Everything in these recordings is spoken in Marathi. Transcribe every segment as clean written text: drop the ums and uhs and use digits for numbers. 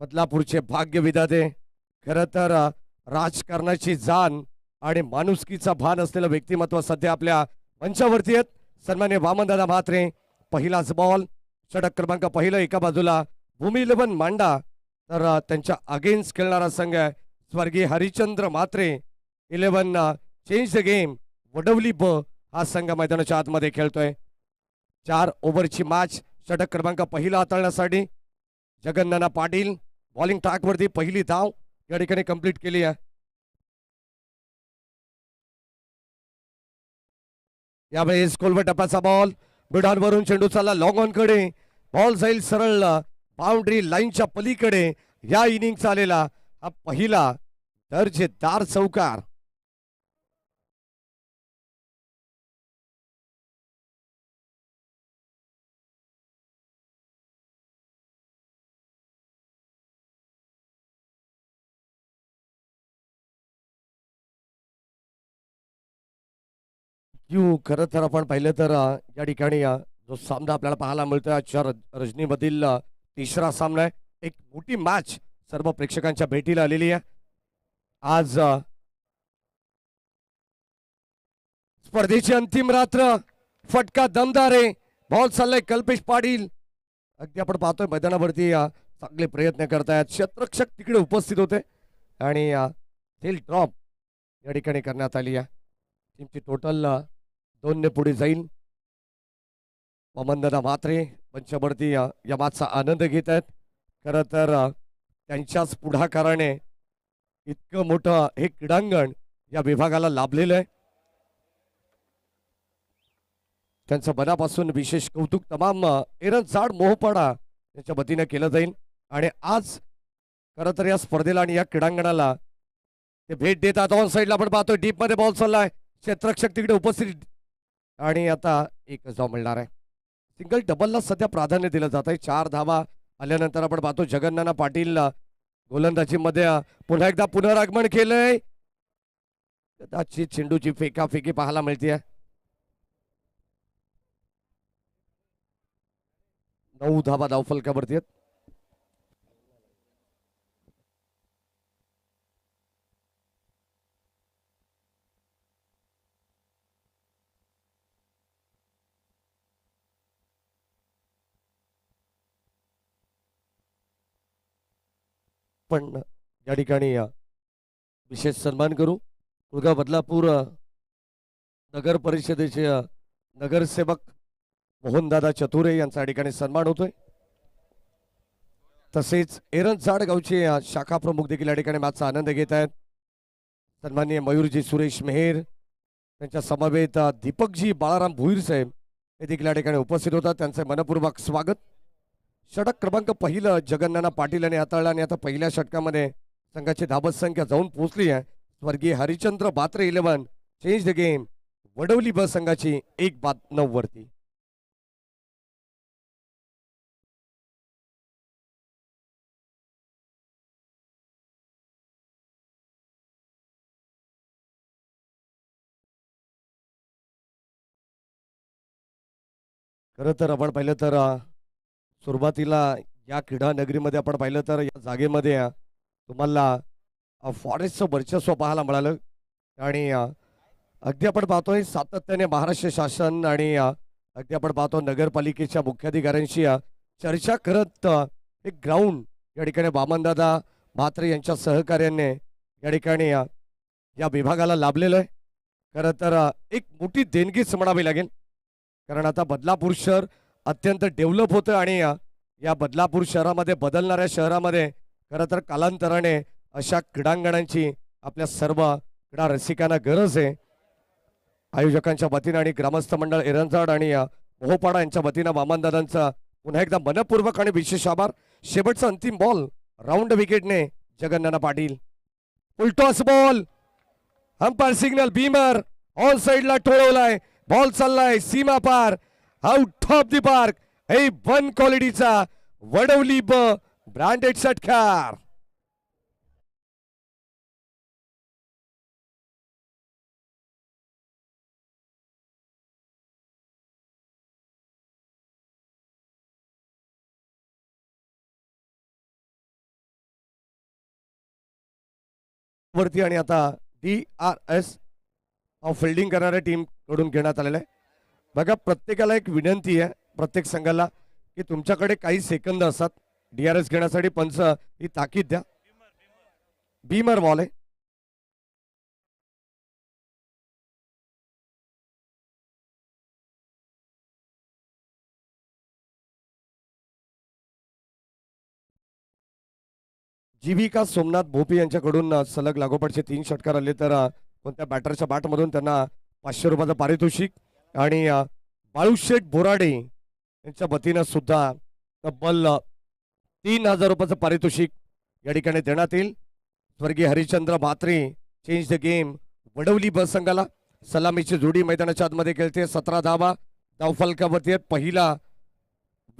बदलापूरचे भाग्य विधाते, खरं तर राजकारणाची जाण आणि माणुसकीचा भान असलेलं व्यक्तिमत्व सध्या आपल्या मंचावरती आहेत. सन्मान्य वामनदादा म्हात्रे, पहिलाच बॉल, षटक क्रमांक पहिलं एका बाजूला भूमी 11 मांडा, तर त्यांच्या अगेन्स्ट खेळणारा संघ आहे स्वर्गीय Harichandra Mhatre 11 change the game Vadavali ब हा संघ मैदानाच्या आतमध्ये खेळतोय. 4 ओव्हरची मॅच, षटक क्रमांक पहिला हाताळण्यासाठी जगन्नाना पाटील बॉलिंग ट्रॅकवरती पहिली धाव या ठिकाणी कंप्लीट केली आहे. यावेळेस कोलवट टप्प्याचा बॉल, बिडांवरून चेंडू चालला लॉंग ऑन कडे, बॉल जाईल सरळ बाउंड्री लाईनच्या पलीकडे. या इनिंगचा आलेला हा पहिला दर्जेदार चौकार. खरं तर आपण पाहिलं तर या ठिकाणी जो सामना आपल्याला पाहायला मिळतोय आजच्या रजनीमधील तिसरा सामना आहे. एक मोठी मॅच सर्व प्रेक्षकांच्या भेटीला आलेली आहे. आज स्पर्धेची अंतिम रात्र, फटका दमदार आहे, बॉल चाललाय कल्पेश पाटील. अगदी आपण पाहतोय मैदानावरती चांगले प्रयत्न करतायत, क्षेत्ररक्षक तिकडे उपस्थित होते आणि थेल ड्रॉप या ठिकाणी करण्यात आली आहे. टीमची टोटल 2 ने पुढे जाईल. वामनदादा म्हात्रे पंचवरती या मॅचचा आनंद घेत आहेत. खरं तर त्यांच्याच पुढाकाराने इतकं मोठं हे क्रीडांगण या विभागाला लाभलेलं आहे. त्यांचं मनापासून विशेष कौतुक तमाम एरनजाड मोहपाडा यांच्या वतीने केलं जाईल. आणि आज खरं तर या स्पर्धेला आणि या क्रीडांगणाला ते भेट देतात. ऑन साईडला आपण पाहतोय डीप मध्ये बॉल चाललाय, क्षेत्ररक्षक तिकडे उपस्थित आणि आता एक धाव मिळणार आहे. सिंगल डबलला सध्या प्राधान्य दिलं जात आहे. 4 धावा आल्यानंतर आपण पाहतो जगन्नाना पाटील गोलंदाजीमध्ये पुन्हा एकदा पुनरागमन केलंय. कदाचित चेंडूची फेकाफेकी पाहायला मिळते. 9 धावा धावफलकावरती आहेत. पण या ठिकाणी विशेष सन्मान करू. कुळगाव बदलापूर नगर परिषदेचे नगरसेवक मोहनदादा चतुरे यांचा या ठिकाणी सन्मान होतोय. तसेच एरनजाड गावचे शाखा प्रमुख देखील या ठिकाणी मॅचचा आनंद घेत आहेत. सन्माननीय मयूरजी सुरेश मेहेर, त्यांच्या समवेत दीपकजी बाळाराम भुईर साहेब हे देखील या ठिकाणी उपस्थित होतात. त्यांचे मनपूर्वक स्वागत. षटक क्रमांक पहिलं जगन्नाना पाटील यांनी हाताळला आणि आता पहिल्या षटकामध्ये संघाची धाबत संख्या जाऊन पोहोचली आहे. स्वर्गीय Harichandra Batre 11 change the game Vadavali B संघाची 1-9 वरती. खरं तर आपण पाहिलं तर सुरुवातीला या क्रीडा नगरीमध्ये आपण पाहिलं तर या जागेमध्ये तुम्हाला फॉरेस्टचं वर्चस्व पाहायला मिळालं. आणि अगदी आपण पाहतोय सातत्याने महाराष्ट्र शासन आणि अगदी आपण पाहतो नगरपालिकेच्या मुख्याधिकाऱ्यांशी चर्चा करत एक ग्राउंड या ठिकाणी वामनदादा म्हात्रे यांच्या सहकार्याने या ठिकाणी या विभागाला लाभलेलं आहे. खरं तर एक मोठी देणगीच म्हणावी लागेल, कारण आता बदलापूर शहर अत्यंत डेव्हलप होतं आणि या बदलापूर शहरामध्ये बदलणाऱ्या शहरामध्ये खरं तर कालांतराने अशा क्रीडांगणांची आपल्या सर्व क्रीडा रसिकांना गरज आहे. आयोजकांच्या वतीनं आणि ग्रामस्थ मंडळ एरंजाड आणि मोहोपाडा यांच्या वतीनं वामनदादांचा पुन्हा एकदा मनपूर्वक आणि विशेष आभार. शेवटचा अंतिम बॉल राऊंड विकेटने जगन्नाना पाटील. उलटॉस ball, umpire signal, beamer on साइडला ठोळवलाय, बॉल चाललाय सीमा पार, आउट ऑफ द पार्क. हे वन क्वालिटीचा वडवली ब ब्रँडेड षटकार. वरती आणि आता DRS फिल्डिंग करणाऱ्या टीम कडून घेण्यात आलेलं आहे. बघा प्रत्येकाला एक विनंती आहे प्रत्येक संघाला की तुमच्याकडे काही सेकंद असतात DRS घेण्यासाठी पंच ही ताकीद द्या. बीमर बॉल आहे. जीविका सोमनाथ भोपी यांच्याकडून सलग लागोपाठचे 3 षटकार आले तर कोणत्या बॅटरच्या बॅटमधून त्यांना 500 रुपयाचं पारितोषिक आणि बाळूशेठ बोराडे यांच्या वतीनं सुद्धा तब्बल 3000 रुपयाचं पारितोषिक या ठिकाणी देण्यात येईल. स्वर्गीय Harishchandra Mhatre change the game Vadavali बस संघाला सलामीची जोडी मैदानाच्या आतमध्ये खेळते. 17 धावा धावफलकावरती आहेत. पहिला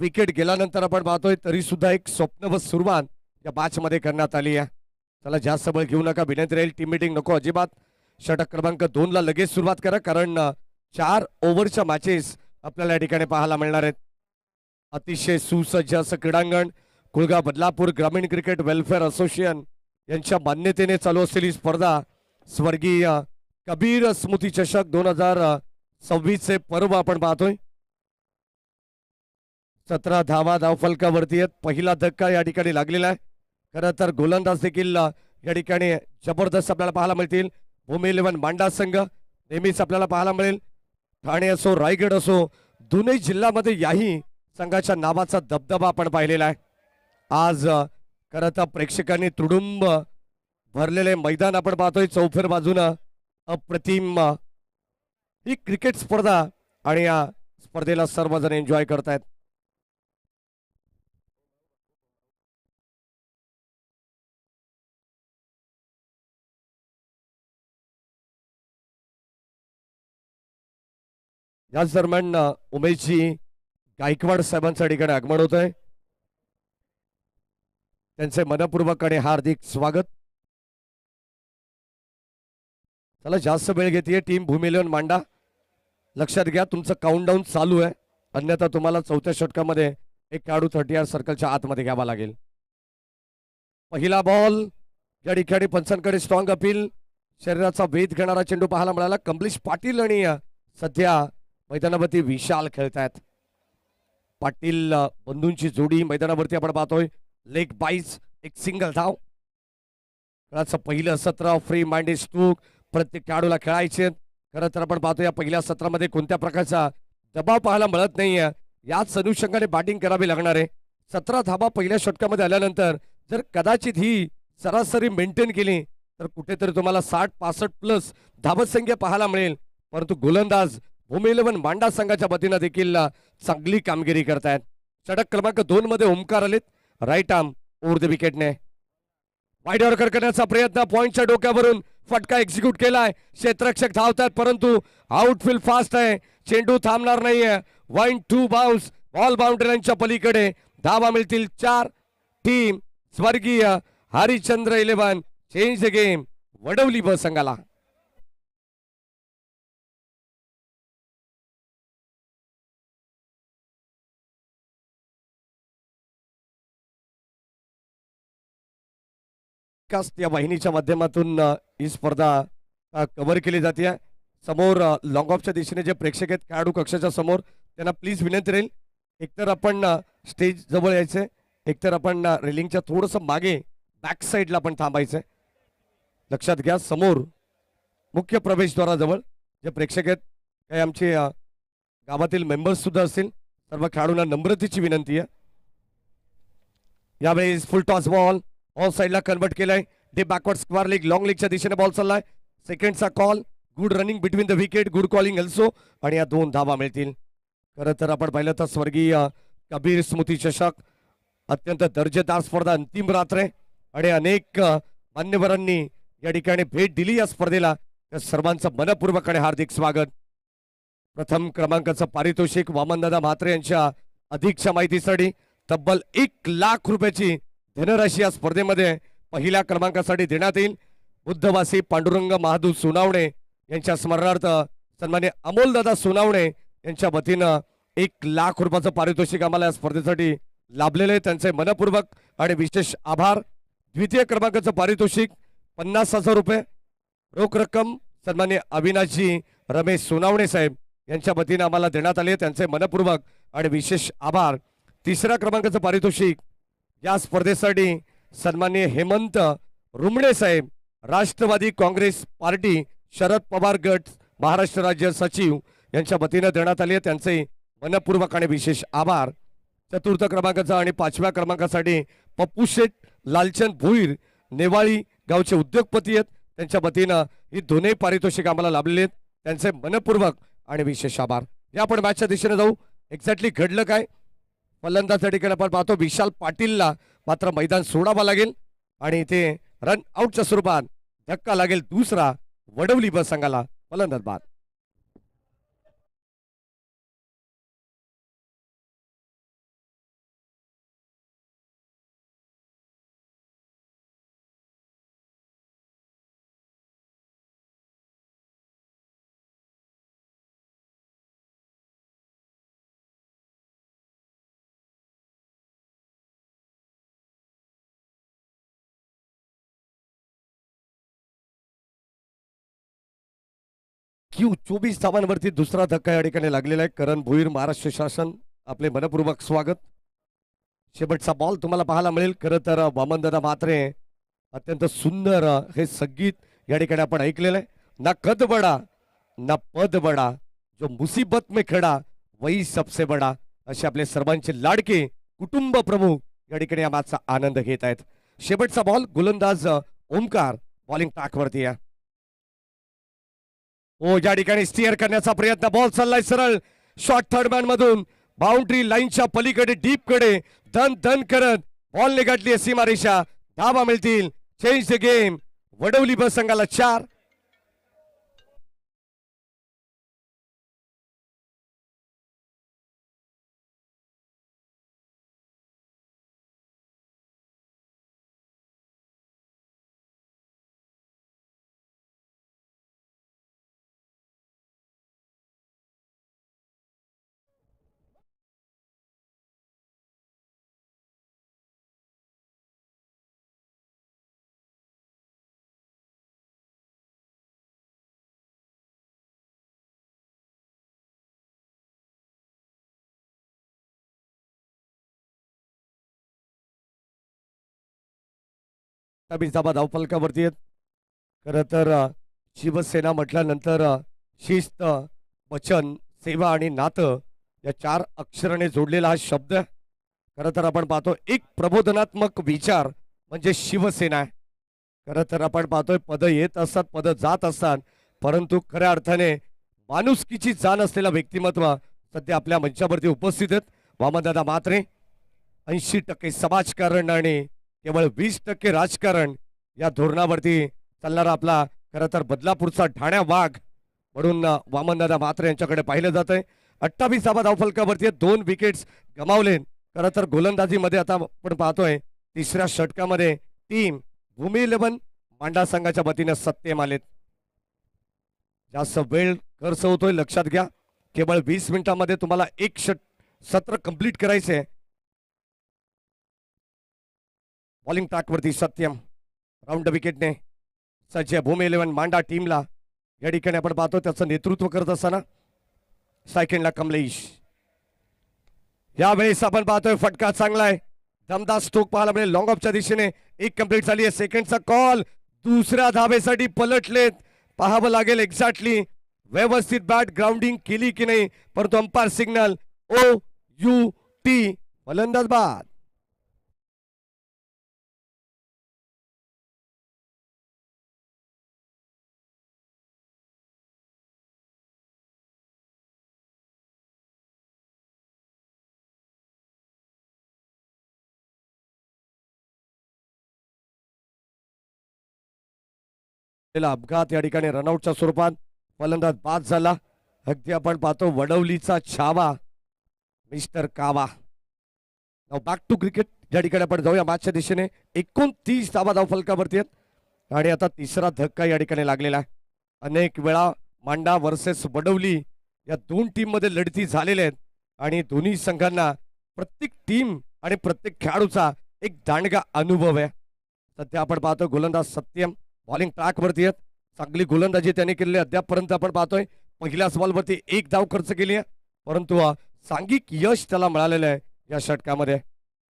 विकेट गेल्यानंतर आपण पाहतोय तरी सुद्धा एक स्वप्नवत सुरुवात या मॅच मध्ये करण्यात आली आहे. चला जास्त बळ घेऊ नका विनंती राहील. टीम मीटिंग नको अजिबात. षटक क्रमांक 2 ला लगेच सुरुवात करा कारण 4 ओव्हरच्या मॅचेस आपल्याला या ठिकाणी पाहायला मिळणार आहेत. अतिशय सुसज्ज असं क्रीडांगण कुळगाव बदलापूर ग्रामीण क्रिकेट वेलफेअर असोसिएशन यांच्या मान्यतेने चालू असलेली स्पर्धा स्वर्गीय कबीर स्मृती चषक 2026 चे पर्व आपण पाहतोय. 17 धावा धावफलकावरती आहेत. पहिला धक्का या ठिकाणी लागलेला आहे. खरं तर गोलंदाज देखील या ठिकाणी जबरदस्त आपल्याला पाहायला मिळतील. भूमी 11 मांडा संघ नेहमीच आपल्याला पाहायला मिळेल. ठाणे असो रायगड असो दोन्ही जिल्ह्यामध्ये याही संघाच्या नावाचा दबदबा आपण पाहिलेला आहे. आज खरं तर प्रेक्षकांनी तुडुंब भरलेले मैदान आपण पाहतोय. चौफेर बाजूनं अप्रतिम ही क्रिकेट स्पर्धा आणि या स्पर्धेला सर्वजण एन्जॉय करतायत. याच दरम्यान उमेशजी गायकवाड साहेबांच्या ठिकाणी आगमन होत आहे. त्यांचे मनपूर्वक आणि हार्दिक स्वागत. चला जास्त वेळ घेते टीम भूमी 11 मांडा. लक्षात घ्या तुमचं काउंटडाऊन चालू आहे अन्यथा तुम्हाला चौथ्या षटकामध्ये एक खेळाडू 30 सर्कलच्या आतमध्ये घ्यावा लागेल. पहिला बॉल या ठिकाणी पंचांकडे स्ट्रॉंग अपील. शरीराचा वेध घेणारा चेंडू पाहायला मिळाला. कमलेश पाटील आणि सध्या मैदानावरती विशाल खेळतायत. पाटील बंधूंची जोडी मैदानावरती आपण पाहतोय. लेग बाईज एक सिंगल धाव. खेळाचं पहिलं सत्र फ्री माइंडेड स्ट्रोक प्रत्येक खेळाडूला खेळायचे. खरं तर आपण पाहतो या पहिल्या सत्रामध्ये कोणत्या प्रकारचा दबाव पाहायला मिळत नाहीये. याच अनुषंगाने बॅटिंग करावी लागणार आहे. 17 धाबा पहिल्या षटकामध्ये आल्यानंतर जर कदाचित ही सरासरी मेंटेन केली तर कुठेतरी तुम्हाला 60-65 प्लस धावसंख्या पाहायला मिळेल. परंतु गोलंदाज भूमी 11 मांडा संघाच्या वतीनं देखील चांगली कामगिरी करतायत. षटक क्रमांक 2 मध्ये ओमकार आलेत. राईट आर्म ओव्हर द विकेटने वाईड यॉर्कर करण्याचा प्रयत्न. पॉइंटच्या डोक्यावरून फटका एक्झिक्यूट केलाय. क्षेत्ररक्षक धावतात परंतु आउटफील्ड फास्ट आहे. चेंडू थांबणार नाहीये. 1-2 बाउन्स बॉल बाउंड्री लाईनच्या पलीकडे धावा मिळतील 4. टीम स्वर्गीय Harishchandra 11 change the game Vadavali ब संघाला. या वाहिनीच्या माध्यमातून ही स्पर्धा कव्हर केली जाते. समोर लॉंग ऑफच्या दिशेने जे प्रेक्षक आहेत खेळाडू कक्षाच्या समोर त्यांना प्लीज विनंती राहील एकतर आपण स्टेज जवळ यायचंय एकतर आपण रेलिंगच्या थोडंसं मागे बॅक साईडला आपण थांबायचंय. लक्षात घ्या समोर मुख्य प्रवेशद्वाराजवळ जे प्रेक्षक आहेत काही आमचे गावातील मेंबर्स सुद्धा असतील सर्व खेळाडूंना नम्रतेची विनंती आहे. यावेळेस फुल टॉस बॉल ऑफ साईडला कन्वर्ट केलाय. डे बॅकवर्ड स्क्वेअर लेग लॉंग लेगच्या दिशेने बॉल चाललाय. सेकंडचा call good running between the wicket good calling also आणि या 2 धावा मिळतील. खरं तर आपण पाहिलं तर स्वर्गीय कबीर स्मृती चषक अत्यंत दर्जेदार स्पर्धा अंतिम रात्र आहे आणि अनेक मान्यवरांनी या ठिकाणी भेट दिली या स्पर्धेला. त्या सर्वांचं मनपूर्वक आणि हार्दिक स्वागत. प्रथम क्रमांकाचं पारितोषिक वामनदादा म्हात्रे यांच्या अधिकच्या माहितीसाठी तब्बल 1 लाख रुपयाची धनराशी या स्पर्धेमध्ये पहिल्या क्रमांकासाठी देण्यात येईल. बुद्धवासी पांडुरंग महादू सोनावणे यांच्या स्मरणार्थ सन्मान्य अमोलदादा सोनावणे यांच्या वतीनं 1 लाख रुपयाचं पारितोषिक आम्हाला या स्पर्धेसाठी लाभलेले त्यांचे मनपूर्वक आणि विशेष आभार. द्वितीय क्रमांकाचं पारितोषिक 50,000 रुपये रोख रक्कम सन्मान्य अविनाशजी रमेश सोनावणे साहेब यांच्या वतीने आम्हाला देण्यात आले, त्यांचे मनपूर्वक आणि विशेष आभार. तिसऱ्या क्रमांकाचं पारितोषिक या स्पर्धेसाठी सन्मान्य हेमंत रुमणे साहेब, राष्ट्रवादी काँग्रेस पार्टी शरद पवार गट महाराष्ट्र राज्य सचिव यांच्या वतीने देण्यात आले, त्यांचे मनपूर्वक आणि विशेष आभार. चतुर्थ क्रमांकाचा आणि पाचव्या क्रमांकासाठी पप्पू शेठ लालचंद भोईर नेवाळी गावचे उद्योगपती आहेत, त्यांच्या वतीनं ही दोन्ही पारितोषिक आम्हाला लाभलेली आहेत, त्यांचे मनपूर्वक आणि विशेष आभार. या आपण मॅचच्या दिशेने जाऊ. एक्झॅक्टली घडलं काय? फलंदाज ठिकाणी आपण पाहतो विशाल पाटीलला मात्र मैदान सोडावं लागेल आणि इथे रन आउटच्या स्वरूपात धक्का लागेल दुसरा वडवली बस संघाला. फलंदाज बाद. क्यू 24 धावांवरती दुसरा धक्का या ठिकाणी लागलेला आहे. करण भोईर महाराष्ट्र शासन आपले मनपूर्वक स्वागत. शेवटचा बॉल तुम्हाला पाहायला मिळेल. खरं तर वामनदादा म्हात्रे अत्यंत सुंदर हे संगीत या ठिकाणी आपण ऐकलेलं आहे. ना कद बडा ना पद बडा, जो मुसीबत में खडा वही सबसे बडा, असे आपले सर्वांचे लाडके कुटुंब प्रमुख या ठिकाणी या मॅचचा आनंद घेत आहेत. शेवटचा बॉल गोलंदाज ओमकार बॉलिंग ट्रॅकवरती आहे. ओ या ठिकाणी स्टिअर करण्याचा प्रयत्न, बॉल चाललाय सरळ शॉर्ट थर्ड मॅन मधून बाउंड्री लाईनच्या पलीकडे डीप कडे धन धन करत बॉल गाठली सीमारेषा. धावा मिळतील. Change the game. वडवली बस संघाला 4. धाबा धावफलकावरती आहेत. खरं तर शिवसेना म्हटल्यानंतर शिस्त, वचन, सेवा आणि नातं या 4 अक्षराने जोडलेला हा शब्द. खरं तर आपण पाहतो एक प्रबोधनात्मक विचार म्हणजे शिवसेना आहे. खरं तर आपण पाहतोय पद येत असतात, पद जात असतात, परंतु खऱ्या अर्थाने माणुसकीची जाण असलेला व्यक्तिमत्व सध्या आपल्या मंचावरती उपस्थित आहेत. वामनदादा म्हात्रे. 80% समाजकारण आणि केवळ 20% राजकारण या धोरणावरती चालणारा आपला खरं तर बदलापूरचा ठाण्या वाघ म्हणून वामनदादा म्हात्रे यांच्याकडे पाहिलं जात आहे. 28 धावा धावफलकावरती 2 विकेट्स गमावले. खरं तर गोलंदाजीमध्ये आता आपण पाहतोय तिसऱ्या षटकामध्ये टीम भूमी 11 मांडा संघाच्या वतीने सत्यम आलेत. जास्त वेळ खर्च होतोय लक्षात घ्या. केवळ 20 मिनिटांमध्ये तुम्हाला एक सत्र कंप्लीट करायचे. बॉलिंग ट्रॅकवरती सत्यम राऊंड विकेटने सज्ज भूमी 11 मांडा टीमला या ठिकाणी आपण पाहतो त्याचं नेतृत्व करत असताना सेकंडला कमलेश. यावेळेस आपण पाहतोय फटका चांगला आहे. दमदार स्ट्रोक पाहायला मिळेल. लॉंग ऑफच्या दिशेने एक कंप्लीट झाली आहे. सेकंडचा कॉल दुसऱ्या धावेसाठी पलटलेत. पाहावं लागेल एक्झॅक्टली व्यवस्थित बॅट ग्राउंडिंग केली की नाही, परंतु अंपायर सिग्नल OUT फलंदाज बाद. अपघात या ठिकाणी रनआउटच्या स्वरूपात फलंदाज बाद झाला. अगदी आपण पाहतो वडवलीचा छावा मिस्टर कावा. बॅक टू क्रिकेट या ठिकाणी आपण जाऊया मॅचच्या दिशेने. 29 धावा धावफलकावरती आहेत आणि आता तिसरा धक्का या ठिकाणी लागलेला आहे. अनेक वेळा मांडा वर्सेस वडवली या 2 टीम मध्ये लढती झालेल्या आहेत आणि दोन्ही संघांना प्रत्येक टीम आणि प्रत्येक खेळाडूचा एक दांडगा अनुभव आहे. सध्या आपण पाहतो गोलंदाज सत्यम बॉलिंग ट्रॅकवरती आहेत. चांगली गोलंदाजी त्यांनी केलेली अद्यापपर्यंत आपण पाहतोय. पहिल्याच बॉलवरती एक धाव खर्च केली आहे, परंतु सांघिक यश त्याला मिळालेलं आहे या षटकामध्ये.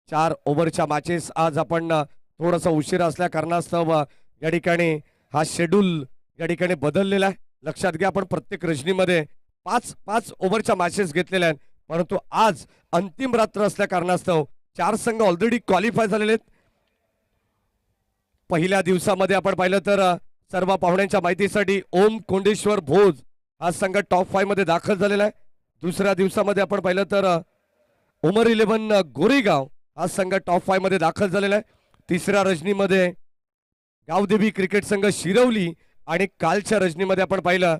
4 ओव्हरच्या मॅचेस आज आपण थोडासा उशीर असल्या कारणास्तव या ठिकाणी हा शेड्यूल या ठिकाणी बदललेला आहे. लक्षात घ्या, आपण प्रत्येक रजनीमध्ये 5 ओव्हरच्या मॅचेस घेतलेल्या आहेत, परंतु आज अंतिम रात्र असल्या कारणास्तव 4 संघ ऑलरेडी क्वालिफाय झालेले आहेत. पहिल्या दिवसामध्ये आपण पाहिलं तर सर्व पाहुण्यांच्या माहितीसाठी ओम कोंडेश्वर भोज हा संघ टॉप 5 मध्ये दाखल झालेला आहे. दुसऱ्या दिवसामध्ये आपण पाहिलं तर उमर 11 गोरेगाव हा संघ टॉप 5 मध्ये दाखल झालेला आहे. तिसऱ्या रजनीमध्ये गावदेवी क्रिकेट संघ शिरवली आणि कालच्या रजनीमध्ये आपण पाहिलं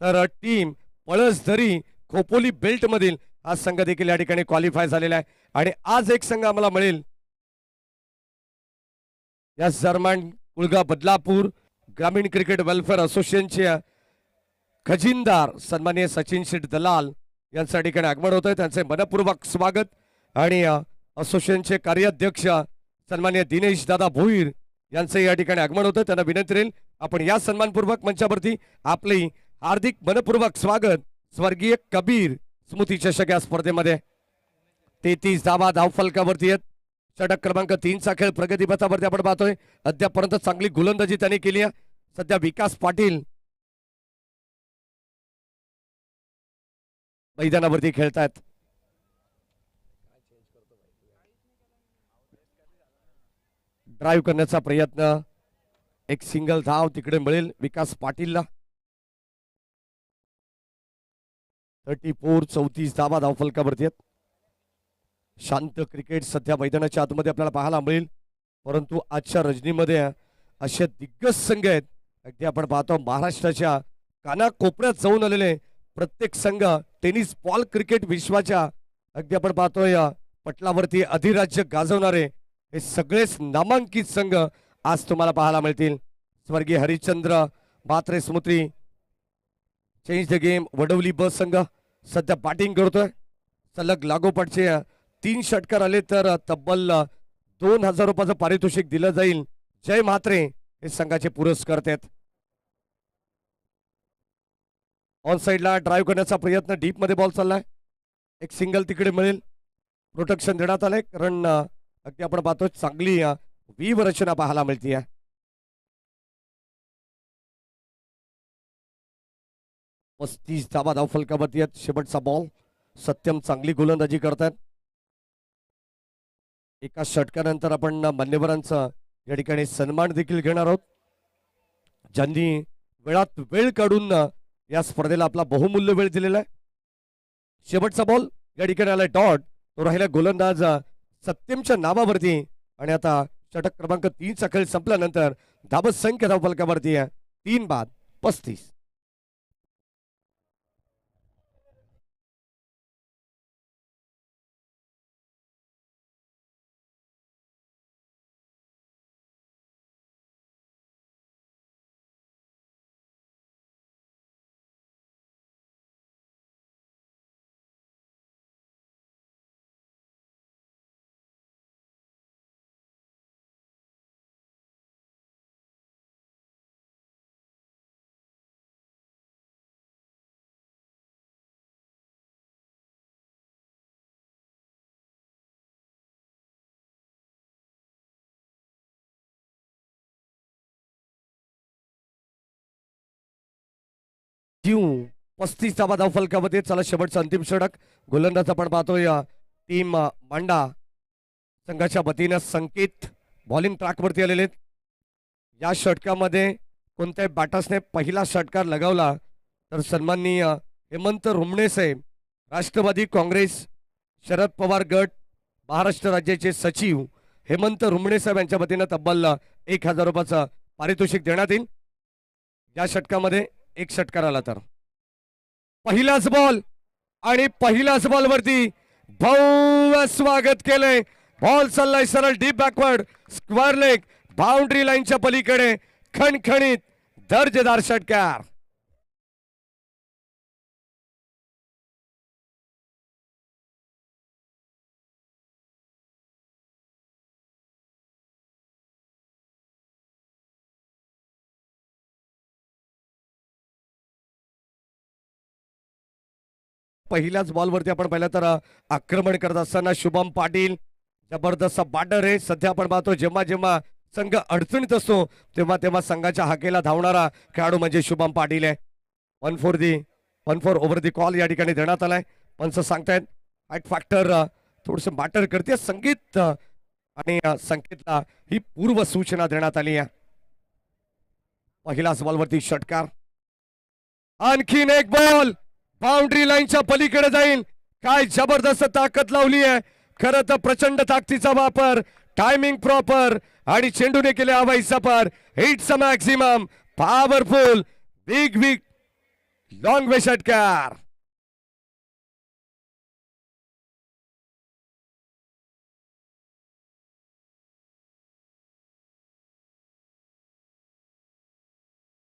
तर टीम पळसधरी खोपोली बेल्ट मधील हा संघ देखील या ठिकाणी क्वालिफाय झालेला आहे. आणि आज एक संघ आम्हाला मिळेल या दरम्यान कुळगा बदलापूर ग्रामीण क्रिकेट वेलफेअर असोसिएशनचे खजिनदार सन्माननीय सचिन शेठ दलाल यांच्या ठिकाणी आगमन होत आहे. त्यांचे मनपूर्वक स्वागत. आणि असोसिएशनचे कार्याध्यक्ष सन्माननीय दिनेश दादा भोईर यांचे या ठिकाणी आगमन होतं. त्यांना विनंती राहील आपण या सन्मानपूर्वक मंचावरती आपले हार्दिक मनपूर्वक स्वागत. स्वर्गीय कबीर स्मृती चषक या स्पर्धेमध्ये 33 धावा धावफलकावरती आहेत. षटक क्रमांक 3 चा खेळ प्रगतीपथावरती आपण पाहतोय. अद्यापर्यंत चांगली गोलंदाजी त्यांनी केली आहे. सध्या विकास पाटील मैदानावरती खेळतायत. ड्राईव्ह करण्याचा प्रयत्न, एक सिंगल धाव तिकडे मिळेल विकास पाटीलला. 34 धावा धावफलकावरती आहेत. शांत क्रिकेट सध्या मैदानाच्या आतमध्ये आपल्याला पाहायला मिळेल, परंतु आजच्या रजनीमध्ये असे दिग्गज संघ आहेत. अगदी आपण पाहतो महाराष्ट्राच्या कानाकोपऱ्यात जाऊन आलेले प्रत्येक संघ टेनिस बॉल क्रिकेट विश्वाच्या अगदी आपण पाहतोय पटलावरती अधिराज्य गाजवणारे हे सगळेच नामांकित संघ आज तुम्हाला पाहायला मिळतील. स्वर्गीय हरिश्चंद्र म्हात्रे स्मृती चेंज द गेम वडवली ब संघ सध्या बॅटिंग करतोय. सलग लागोपाठचे 3 षटकार आले तर तब्बल 2000 रुपयाचं पारितोषिक दिलं जाईल. जय म्हात्रे हे संघाचे पुरस्कर्ते आहेत. ऑन साइडला ड्राईव्ह करण्याचा प्रयत्न, डीप मध्ये बॉल चाललाय. एक सिंगल तिकडे मिळेल. प्रोटेक्शन देण्यात आलंय कारण अगदी आपण पाहतो चांगली व्हीव रचना पाहायला मिळते. 35 धावा धावफलकावरती आहेत. शेवटचा बॉल. सत्यम चांगली गोलंदाजी करतात. एका षटकानंतर आपण मान्यवरांचा या ठिकाणी सन्मान देखील घेणार आहोत, ज्यांनी वेळात वेळ काढून या स्पर्धेला आपला बहुमूल्य वेळ दिलेला आहे. शेवटचा बॉल या ठिकाणी आलाय डॉट. तो राहिला गोलंदाज सत्यमच्या नावावरती. आणि आता षटक क्रमांक 3 चा खेळ संपल्यानंतर धावत संख्या धावफलकावरती आहे 3 बाद 35. क्यू 35 धावा धावफलकावरती. चला शेवटचा अंतिम षटक. गोलंदाज आपण पाहतोय टीम मांडा संघाच्या वतीनं संकेत बॉलिंग ट्रॅकवरती आलेले आहेत. या षटकामध्ये कोणत्याही बॅटर्सने पहिला षटकार लगावला तर सन्माननीय हेमंत रुमणे साहेब, राष्ट्रवादी काँग्रेस शरद पवार गट महाराष्ट्र राज्याचे सचिव हेमंत रुमणे साहेब यांच्या वतीनं तब्बल 1000 रुपयाचं पारितोषिक देण्यात येईल. या षटकामध्ये एक षटकार आला तर. पहिलाच बॉल आणि पहिल्याच बॉलवरती भव्य स्वागत केलंय. बॉल चाललाय सरळ deep backward square leg boundary लाईनच्या पलीकडे. खणखणीत दर्जेदार षटकार. पहिल्याच बॉलवरती आपण पाहिलं तर आक्रमण करत असताना शुभम पाटील जबरदस्त बॅटर आहे. सध्या आपण पाहतो जेव्हा जेव्हा संघ अडचणीत असतो तेव्हा तेव्हा संघाच्या हाकेला धावणारा खेळाडू म्हणजे शुभम पाटील आहे. 1 फॉर ओव्हर दी कॉल या ठिकाणी देण्यात आलाय. पंच सांगतायत हाईट फॅक्टर थोडस बॅटर करते संगीत आणि संकेतला ही पूर्व सूचना देण्यात आली आहे. पहिल्याच बॉलवरती षटकार. आणखीन एक बॉल बाउंड्री लाईनच्या पलीकडे जाईल. काय जबरदस्त ताकद लावली आहे. खरं तर प्रचंड ताकदीचा वापर, टायमिंग प्रॉपर आणि चेंडूने केले हवाई सफर. Hits maximum powerful big long वे षटकार.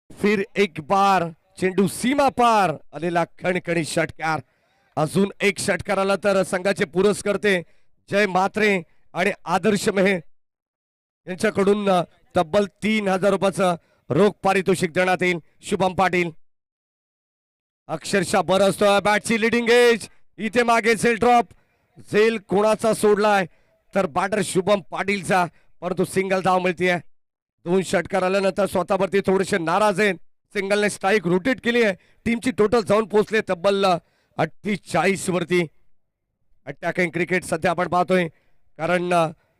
फिर एक बार चेंडू सीमा पार आलेला खणखणी षटकार. अजून एक षटकार आला तर संघाचे पुरस्कर्ते जय म्हात्रे आणि आदर्श मेहे यांच्याकडून तब्बल 3000 रुपयाचं रोख पारितोषिक देण्यात येईल. शुभम पाटील अक्षरशः बरसतोय बॅटची लिडिंग एज. इथे मागे झेल ड्रॉप. झेल कोणाचा सोडलाय तर बॅटर शुभम पाटीलचा, परंतु सिंगल धाव मिळतीये. 2 षटकार आल्यानंतर स्वतःवरती थोडेसे नाराज आहेत. सिंगलने स्ट्राईक रोटेट केली आहे. टीमची टोटल जाऊन पोहोचले तब्बल 48 वरती. अटॅकिंग क्रिकेट सध्या आपण पाहतोय, कारण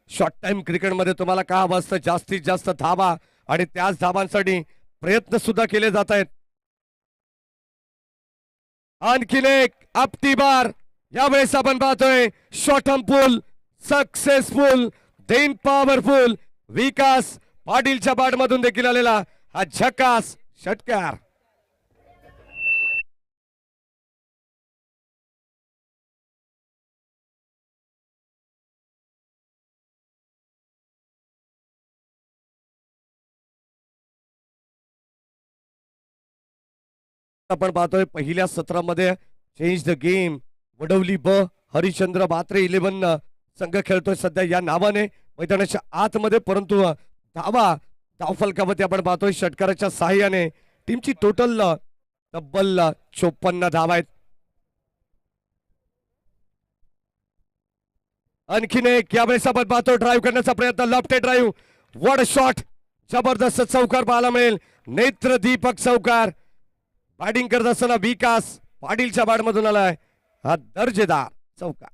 शॉर्ट टाइम क्रिकेटमध्ये तुम्हाला काय हवं असतं, जास्तीत जास्त धावा आणि त्याच धावांसाठी प्रयत्न सुद्धा केले जात आहेत. आणखीन एक आपटी बार यावेळेस आपण पाहतोय. शॉर्ट पुल सक्सेसफुल देन पॉवरफुल. विकास पाटीलच्या बॅट मधून देखील आलेला हा झकास षटकार. आपण पाहतोय पहिल्या सत्रामध्ये चेंज द गेम वडवली ब हरिश्चंद्र बात्रे 11 संघ खेळतोय सध्या या नावाने मैदानाच्या आतमध्ये, परंतु धावफलकावरती आपण पाहतोय षटकाराच्या सहाय्याने टीमची टोटल तब्बल 54 धावा आहेत. आणखीन एक यावेळेस आपण पाहतो ड्राईव्ह करण्याचा प्रयत्न. Left drive what shot. जबरदस्त चौकार पाहायला मिळेल. नेत्र दीपक चौकार. बॅटिंग करत असताना विकास पाटीलच्या बॅट मधून आलाय हा दर्जेदार चौकार.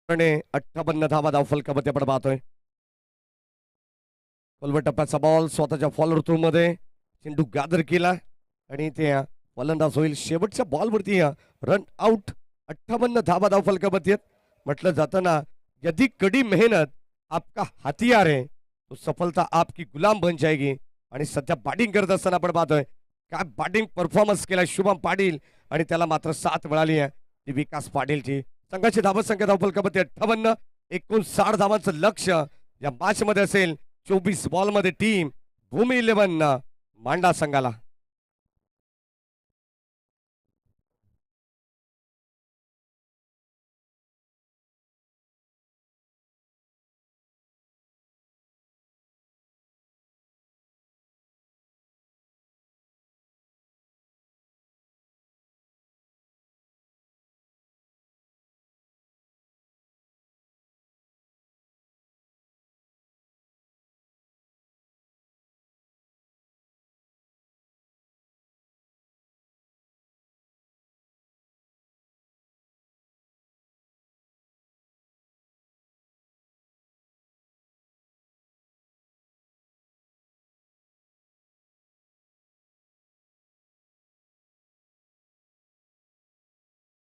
आणि 58 धावा धावफलकामध्ये आपण पाहतोय. खोलवर टप्प्याचा बॉल स्वतःच्या फॉलो ऋतूमध्ये चेंडू गादर केला आणि ते फलंदाज होईल. शेवटच्या बॉलवरती रन आउट. 58 धावा धावफलकामध्ये आहेत. म्हटलं जातं ना, यदि कड़ी मेहनत आपका हथियार है तो सफलता आपकी गुलाम बन जाएगी. आणि सध्या बॅटिंग करत असताना आपण पाहतोय काय बॅटिंग परफॉर्मन्स केला शुभम पाटील आणि त्याला मात्र साथ मिळाली आहे ती विकास पाटीलची. संघाची धावसंख्या धावफलकामध्ये 58. 59 धावांचं लक्ष या मॅच मध्ये असेल. 24 बॉल मध्ये टीम भूमी 11 मांडा संघाला.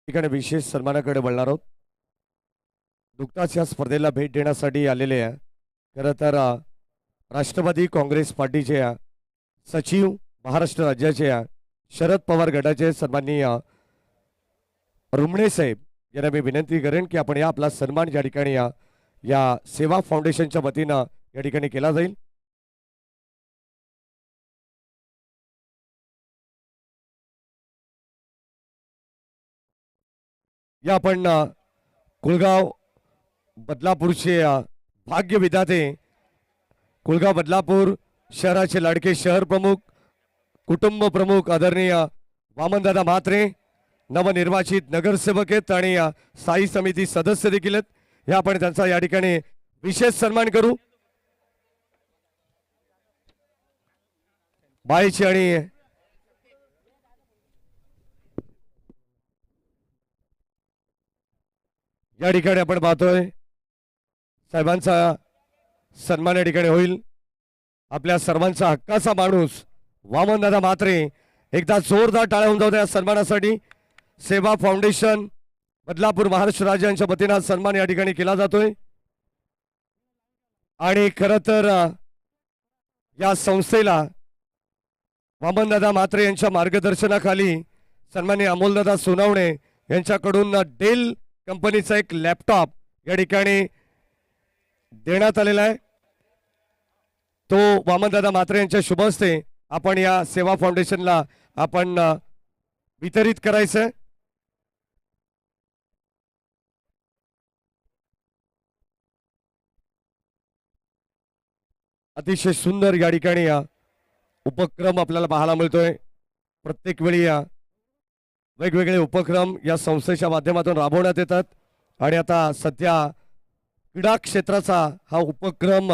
ठिकाणी विशेष सन्मानाकडे वळणार आहोत. नुकताच या स्पर्धेला भेट देण्यासाठी आलेले आहे खरं तर राष्ट्रवादी काँग्रेस पार्टीचे सचिव महाराष्ट्र राज्याचे शरद पवार गटाचे सन्माननीय रुमणे साहेब यांना मी विनंती करेन की आपण या आपला सन्मान या ठिकाणी या सेवा फाउंडेशनच्या वतीनं या ठिकाणी केला जाईल. या आपण कुळगाव बदलापूरचे भाग्य विधाते, कुळगाव बदलापूर शहराचे लाडके शहर प्रमुख, कुटुंब प्रमुख आदरणीय वामनदादा म्हात्रे, नवनिर्वाचित नगरसेवक आहेत आणि स्थायी समिती सदस्य देखील आहेत. हे आपण त्यांचा या ठिकाणी विशेष सन्मान करू. बाईची आणि या ठिकाणी आपण पाहतोय साहेबांचा सन्मान या ठिकाणी होईल. आपल्या सर्वांचा हक्काचा माणूस वामनदादा म्हात्रे, एकदा जोरदार टाळ्या होऊन जाऊ द्या या सन्मानासाठी. सेवा फाउंडेशन बदलापूर महाराष्ट्र राज्य यांच्या वतीने सन्मान या ठिकाणी केला जातोय. आणि खरं तर या संस्थेला वामनदादा म्हात्रे यांच्या मार्गदर्शनाखाली सन्माननीय अमोलदादा सोनावणे यांच्याकडून डेल कंपनीचा एक लॅपटॉप या ठिकाणी देण्यात आलेला आहे. तो वामनदादा म्हात्रे यांच्या शुभ हस्ते आपण या सेवा फाउंडेशनला आपण वितरित करायचं. अतिशय सुंदर या ठिकाणी उपक्रम आपल्याला पाहायला मिळतोय. प्रत्येक वेळी वेगवेगळे उपक्रम या संस्थेच्या माध्यमातून राबवण्यात येतात आणि आता सध्या क्रीडा क्षेत्राचा हा उपक्रम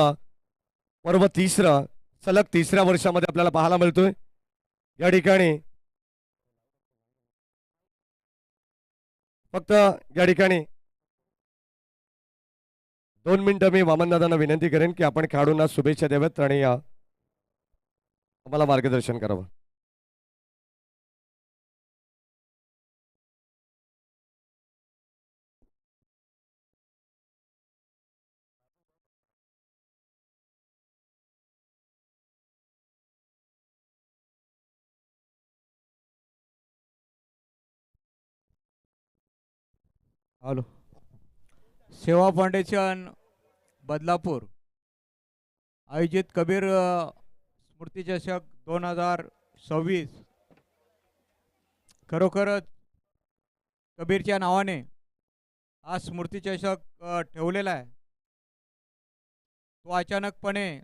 पर्व सलग तिसऱ्या वर्षामध्ये आपल्याला पाहायला मिळतोय. या ठिकाणी फक्त या ठिकाणी 2 मिनिटं मी वामनदादांना विनंती करेन की आपण खेळाडूंना शुभेच्छा द्याव्यात आणि आम्हाला मार्गदर्शन करावं. हॅलो. सेवा फाउंडेशन बदलापूर आयोजित कबीर स्मृती चषक 2026 खरोखरच कबीरच्या नावाने हा स्मृती चषक ठेवलेला आहे. तो अचानकपणे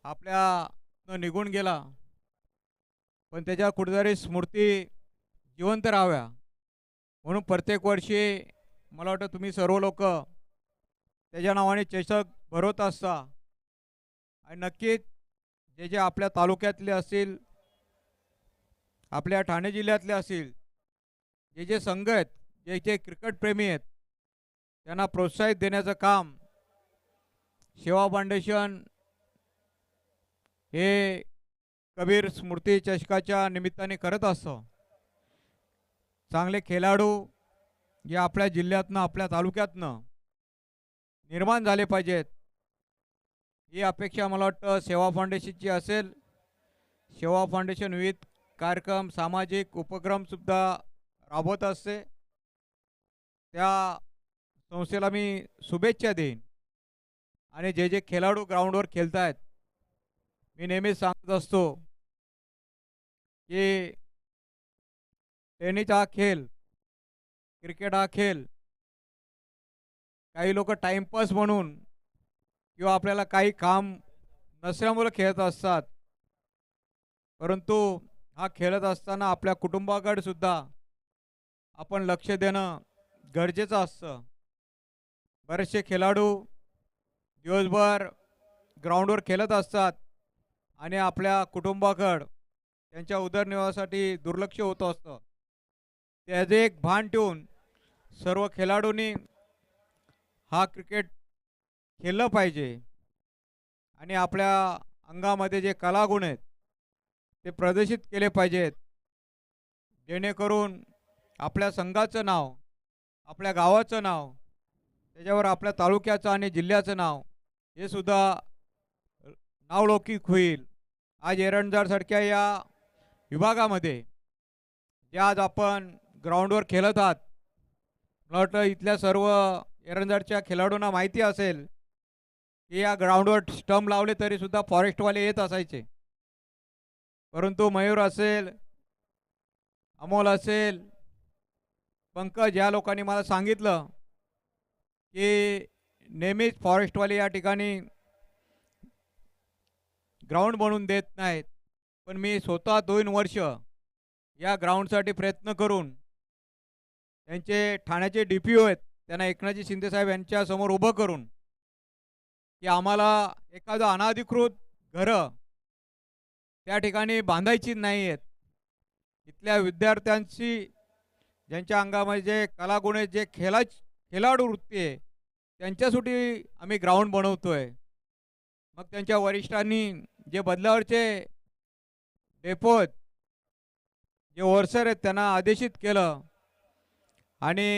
आपल्या निघून गेला, पण त्याच्या कुठेतरी स्मृती जिवंत राहाव्या म्हणून प्रत्येक वर्षी मला वाटतं तुम्ही सर्व लोक त्याच्या नावाने चषक भरवत असता. आणि नक्कीच जे जे आपल्या तालुक्यातले असतील, आपल्या ठाणे जिल्ह्यातले असतील, जे जे संघ आहेत, जे जे क्रिकेटप्रेमी आहेत, त्यांना प्रोत्साहित देण्याचं काम सेवा फाउंडेशन हे कबीर स्मृती चषकाच्या निमित्ताने करत असतं. चांगले खेळाडू जे आपल्या जिल्ह्यातनं आपल्या तालुक्यातनं निर्माण झाले पाहिजेत, ही अपेक्षा मला वाटतं सेवा फाउंडेशनची असेल. सेवा फाउंडेशन विविध कार्यक्रम सामाजिक उपक्रमसुद्धा राबवत असते. त्या संस्थेला मी शुभेच्छा देईन. आणि जे जे खेळाडू ग्राउंडवर खेळत आहेत, मी नेहमीच सांगत असतो की टेनिस हा खेळ, क्रिकेट हा खेळ काही लोक टाइमपास म्हणून किंवा आपल्याला काही काम नसल्यामुळे खेळत असतात, परंतु हा खेळत असताना आपल्या कुटुंबाकडे सुद्धा आपण लक्ष देणं गरजेचं असतं. बरेचसे खेळाडू दिवसभर ग्राउंडवर खेळत असतात आणि आपल्या कुटुंबाकडं त्यांच्या उदरनिर्वाहासाठी दुर्लक्ष होत असतं. त्याचे एक भान ठेवून सर्व खेळाडूंनी हा क्रिकेट खेळलं पाहिजे आणि आपल्या अंगामध्ये जे कलागुण आहेत ते प्रदर्शित केले पाहिजेत, जेणेकरून आपल्या संघाचं नाव, आपल्या गावाचं नाव, त्याच्यावर आपल्या तालुक्याचं आणि जिल्ह्याचं नाव हे सुद्धा नावलौकिक होईल. आज एरंडझाडसारख्या या विभागामध्ये जे आज आपण ग्राउंडवर खेळत आहात, मला वाटतं इथल्या सर्व एरंडझाडच्या खेळाडूंना माहिती असेल की या ग्राउंडवर स्टंप लावले तरीसुद्धा फॉरेस्टवाले येत असायचे, परंतु मयूर असेल, अमोल असेल, पंकज या लोकांनी मला सांगितलं की नेहमीच फॉरेस्टवाले या ठिकाणी ग्राउंड बनवून देत नाहीत, पण मी स्वतः 2 वर्ष या ग्राउंडसाठी प्रयत्न करून त्यांचे ठाण्याचे DPO आहेत त्यांना एकनाथजी शिंदेसाहेब यांच्यासमोर उभं करून की आम्हाला एखादं अनाधिकृत घरं त्या ठिकाणी बांधायची नाही आहेत. इथल्या विद्यार्थ्यांची ज्यांच्या अंगामध्ये जे कलागुण आहेत, जे खेळाडू वृत्ती आहे, त्यांच्यासाठी आम्ही ग्राउंड बनवतोय. मग त्यांच्या वरिष्ठांनी जे बदलावरचे डेपो आहेत, जे ओव्हरसर आहेत, त्यांना आदेशित केलं आणि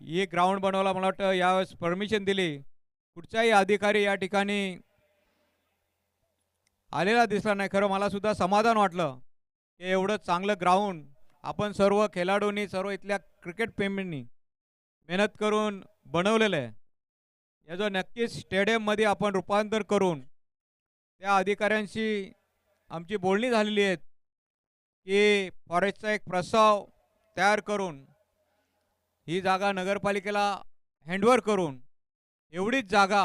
हे ग्राउंड बनवला. मला वाटतं यावेळेस परमिशन दिली. कुठचाही अधिकारी या ठिकाणी आलेला दिसला नाही. खरं मला सुद्धा समाधान वाटलं की एवढं चांगलं ग्राउंड आपण सर्व खेळाडूंनी, सर्व इथल्या क्रिकेट प्रेमींनी मेहनत करून बनवलेलं आहे. याचं नक्कीच स्टेडियममध्ये आपण रूपांतर करून त्या अधिकाऱ्यांशी आमची बोलणी झालेली आहेत की फॉरेस्टचा एक प्रस्ताव तयार करून ही जागा नगरपालिकेला हँडओव्हर करून एवढीच जागा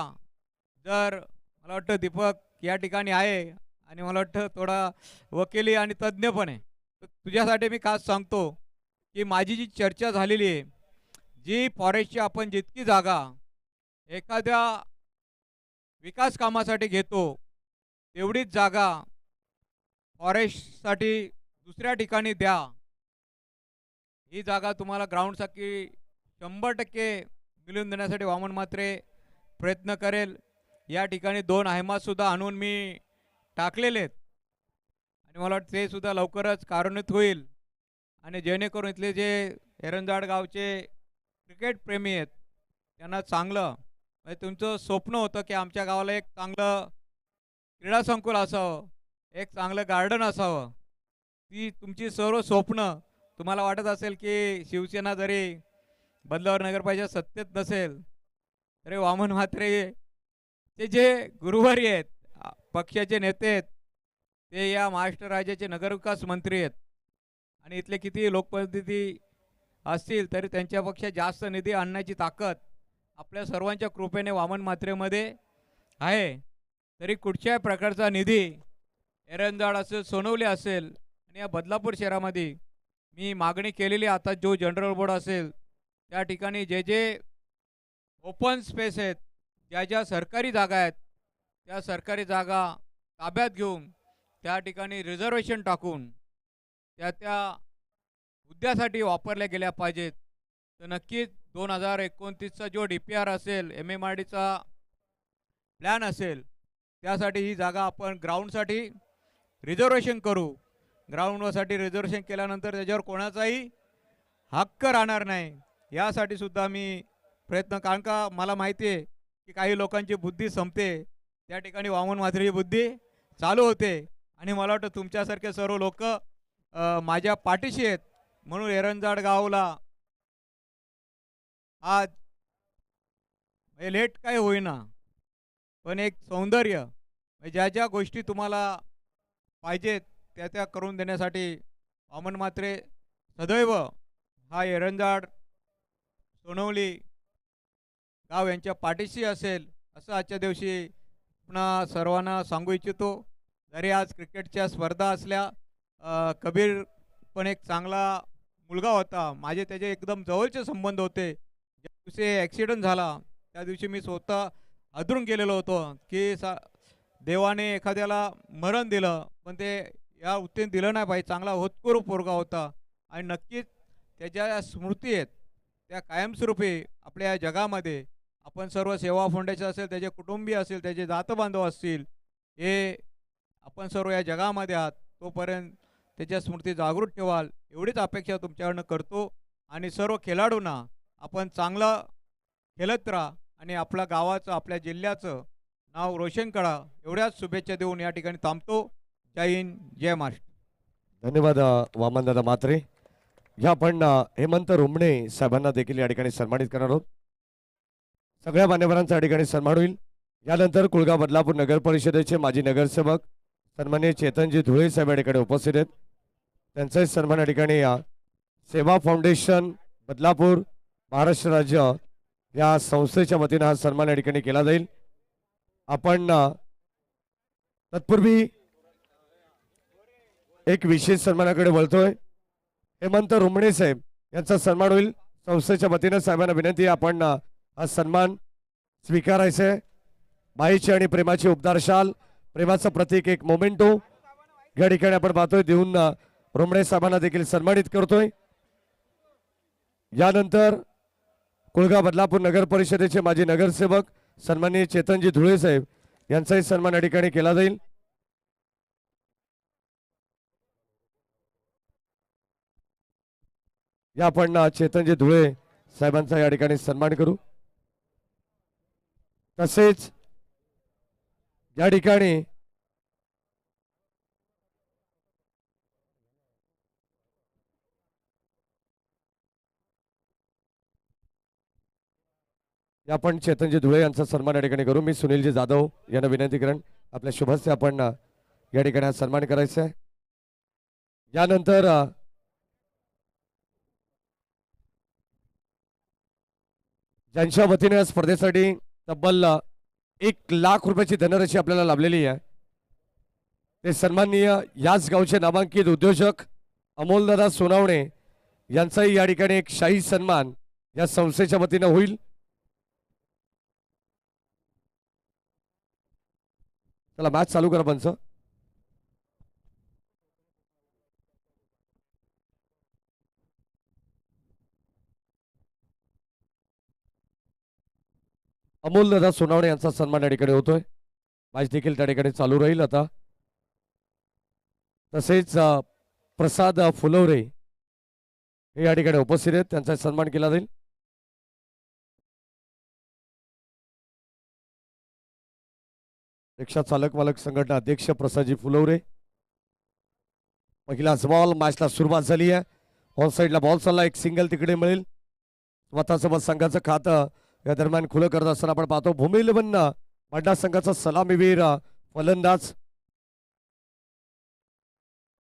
जर मला वाटतं दीपक या ठिकाणी आहे आणि मला वाटतं थोडा वकिली आणि तज्ज्ञ पण आहे. तर तुझ्यासाठी मी खास सांगतो की माझी जी चर्चा झालेली आहे, जी फॉरेस्टची आपण जितकी जागा एखाद्या विकास कामासाठी घेतो तेवढीच जागा फॉरेस्टसाठी दुसऱ्या ठिकाणी द्या. ही जागा तुम्हाला ग्राउंडसाठी 100% मिळवून देण्यासाठी वामन म्हात्रे प्रयत्न करेल. या ठिकाणी 2 हैमासुद्धा आणून मी टाकलेले आहेत आणि मला वाटतं ते सुद्धा लवकरच कार्यान्वित होईल आणि जेणेकरून इथले जे एरंजाड गावचे क्रिकेट प्रेमी आहेत त्यांना चांगलं, म्हणजे तुमचं स्वप्न होतं की आमच्या गावाला एक चांगलं क्रीडा संकुल असावं, एक चांगलं गार्डन असावं. ती तुमची सर्व स्वप्न तुम्हाला वाटत असेल की शिवसेना जरी बदलावर नगरपालिका सत्तेत नसेल तरी वामन म्हात्रे ते जे गुरुवारी आहेत, पक्षाचे नेते आहेत, ते या महाराष्ट्र राज्याचे नगरविकास मंत्री आहेत आणि इथले किती लोकप्रतिनिधी असतील तरी त्यांच्यापेक्षा जास्त निधी आणण्याची ताकद आपल्या सर्वांच्या कृपेने वामन म्हात्रेमध्ये आहे. तरी कुठच्याही प्रकारचा निधी एरंजाड असेल, सोनवली असेल आणि या बदलापूर शहरामध्ये मी मागणी केलेली. आता जो जनरल बोर्ड असेल त्या ठिकाणी जे जे ओपन स्पेस आहेत, ज्या ज्या सरकारी जागा आहेत, त्या सरकारी जागा ताब्यात घेऊन त्या ठिकाणी रिझर्वेशन टाकून त्या मुद्द्यासाठी वापरल्या गेल्या पाहिजेत. तर नक्कीच 2029चा जो DPR असेल, MMRDचा प्लॅन असेल, त्यासाठी ही जागा आपण ग्राउंडसाठी रिझर्वेशन करू. ग्राउंडसाठी रिझर्वेशन केल्यानंतर त्याच्यावर कोणाचाही हक्क राहणार नाही. यासाठी सुद्धा मी प्रयत्न, कारण का मला माहिती आहे की काही लोकांची बुद्धी संपते, त्या ठिकाणी वामन म्हात्रेची बुद्धी चालू होते आणि मला वाटतं तुमच्यासारखे सर्व लोक माझ्या पाठीशी आहेत. म्हणून एरंजाड गावला आज लेट काय होईना पण एक सौंदर्य, ज्या ज्या गोष्टी तुम्हाला पाहिजेत त्या त्या करून देण्यासाठी वामन म्हात्रे सदैव हा एरंजाड, सोनवली गाव यांच्या पाठीशी असेल असं आजच्या दिवशी पुन्हा सर्वांना सांगू इच्छितो. जरी आज क्रिकेटच्या स्पर्धा असल्या, कबीर पण एक चांगला मुलगा होता, माझे त्याचे एकदम जवळचे संबंध होते. ज्या दिवशी ॲक्सिडेंट झाला त्या दिवशी मी स्वतः हादरून गेलेलो होतो की देवाने एखाद्याला मरण दिलं पण ते या वृत्तीने दिलं नाही पाहिजे. चांगला होतकरू पोरगा होता आणि नक्कीच त्याच्या स्मृती आहेत त्या कायमस्वरूपी आपल्या या जगामध्ये आपण सर्व सेवा फाउंडेशन असेल, त्याचे कुटुंबीय असेल, त्याचे जातबांधव असतील, हे आपण सर्व या जगामध्ये आहात. तोपर्यंत त्याच्या स्मृती जागृत ठेवाल एवढीच अपेक्षा तुमच्याकडनं करतो आणि सर्व खेळाडूंना आपण चांगलं खेळत राहा आणि आपल्या गावाचं, आपल्या जिल्ह्याचं नाव रोशन करा एवढ्याच शुभेच्छा देऊन या ठिकाणी थांबतो. जय हिंद, जय महाराष्ट्र. धन्यवाद वामनदादा म्हात्रे. या आपण हेमंत रुमणे साहेबांना देखील या ठिकाणी सन्मानित करणार आहोत. सगळ्या मान्यवरांचा या ठिकाणी सन्मान होईल. यानंतर कुळगाव बदलापूर नगर परिषदेचे माजी नगरसेवक सन्माननीय चेतनजी धुळे साहेब या ठिकाणी उपस्थित आहेत. त्यांचाही सन्मान या ठिकाणी सेवा फाउंडेशन बदलापूर महाराष्ट्र राज्य या संस्थेच्या वतीनं हा सन्मान या ठिकाणी केला जाईल. आपण तत्पूर्वी एक विशेष सन्मानाकडे वळतोय. हेमंत रुमणे साहेब यांचा सन्मान होईल संस्थेच्या वतीनं. साहेबांना विनंती आहे आपण हा सन्मान स्वीकारायचा आहे. माईची आणि प्रेमाची उपदार शाल, प्रेमाचं प्रतीक एक मोमेंटो या ठिकाणी आपण पाहतोय देऊन रुमणे साहेबांना देखील सन्मानित करतोय. यानंतर कुळगाव बदलापूर नगर परिषदेचे माजी नगरसेवक सन्माननीय चेतनजी धुळे साहेब यांचाही सन्मान या ठिकाणी केला जाईल. या आपण चेतनजी धुळे साहेबांचा या ठिकाणी सन्मान करू. तसेच या ठिकाणी आपण चेतनजी धुळे यांचा सन्मान या ठिकाणी करू. मी सुनीलजी जाधव यांना विनंती करेन आपल्या शुभस्ते आपण या ठिकाणी हा सन्मान करायचा आहे. यानंतर ज्यांच्या वतीने स्पर्धेसाठी तब्बल 1,00,000 रुपयाची धनराशी आपल्याला लाभलेली आहे ते सन्माननीय याच गावचे नामांकित उद्योजक अमोलदादा सोनावणे यांचाही या ठिकाणी एक शाही सन्मान या संस्थेच्या वतीनं होईल. चला मॅच चालू करा पंच. अमोलदादा सोनावणे यांचा सन्मान या ठिकाणी होतोय. मॅच देखील त्या ठिकाणी चालू राहील आता. तसेच प्रसाद फुलवरे हे या ठिकाणी उपस्थित आहेत, त्यांचा सन्मान केला जाईल. रिक्षा चालक मालक संघटना अध्यक्ष प्रसादजी फुलवरे. पहिला बॉल मॅचला सुरुवात झाली आहे. ऑन साईडला बॉल चालला, एक सिंगल तिकडे मिळेल. स्वतःसोबत संघाचं खातं या दरम्यान खुलं करत असताना आपण पाहतो भूमी 11 मांडा संघाचा सलामीवीर फलंदाज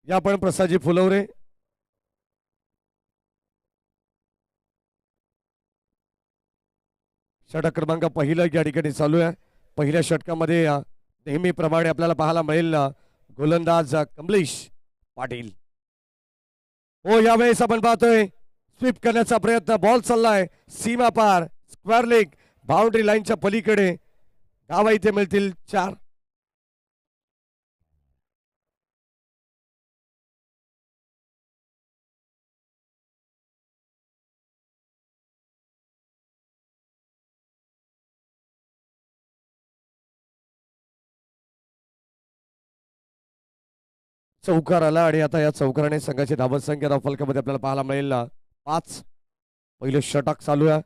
या पण प्रसादजी फुलवरे. षटक क्रमांक पहिलं या ठिकाणी चालू आहे. पहिल्या षटकामध्ये नेहमीप्रमाणे आपल्याला पाहायला मिळेल गोलंदाज कमलेश पाटील. हो यावेळेस आपण पाहतोय स्वीप करण्याचा प्रयत्न, बॉल चाललाय सीमा पार, स्क्वेअर लेग, बाउंड्री लाईनच्या पलीकडे. धावा इथे मिळतील 4. चौकार आला आणि आता या चौकाराने संघाची धावत संख्या फलकामध्ये आपल्याला पाहायला मिळेल 5. पहिलं षटक चालू आहे.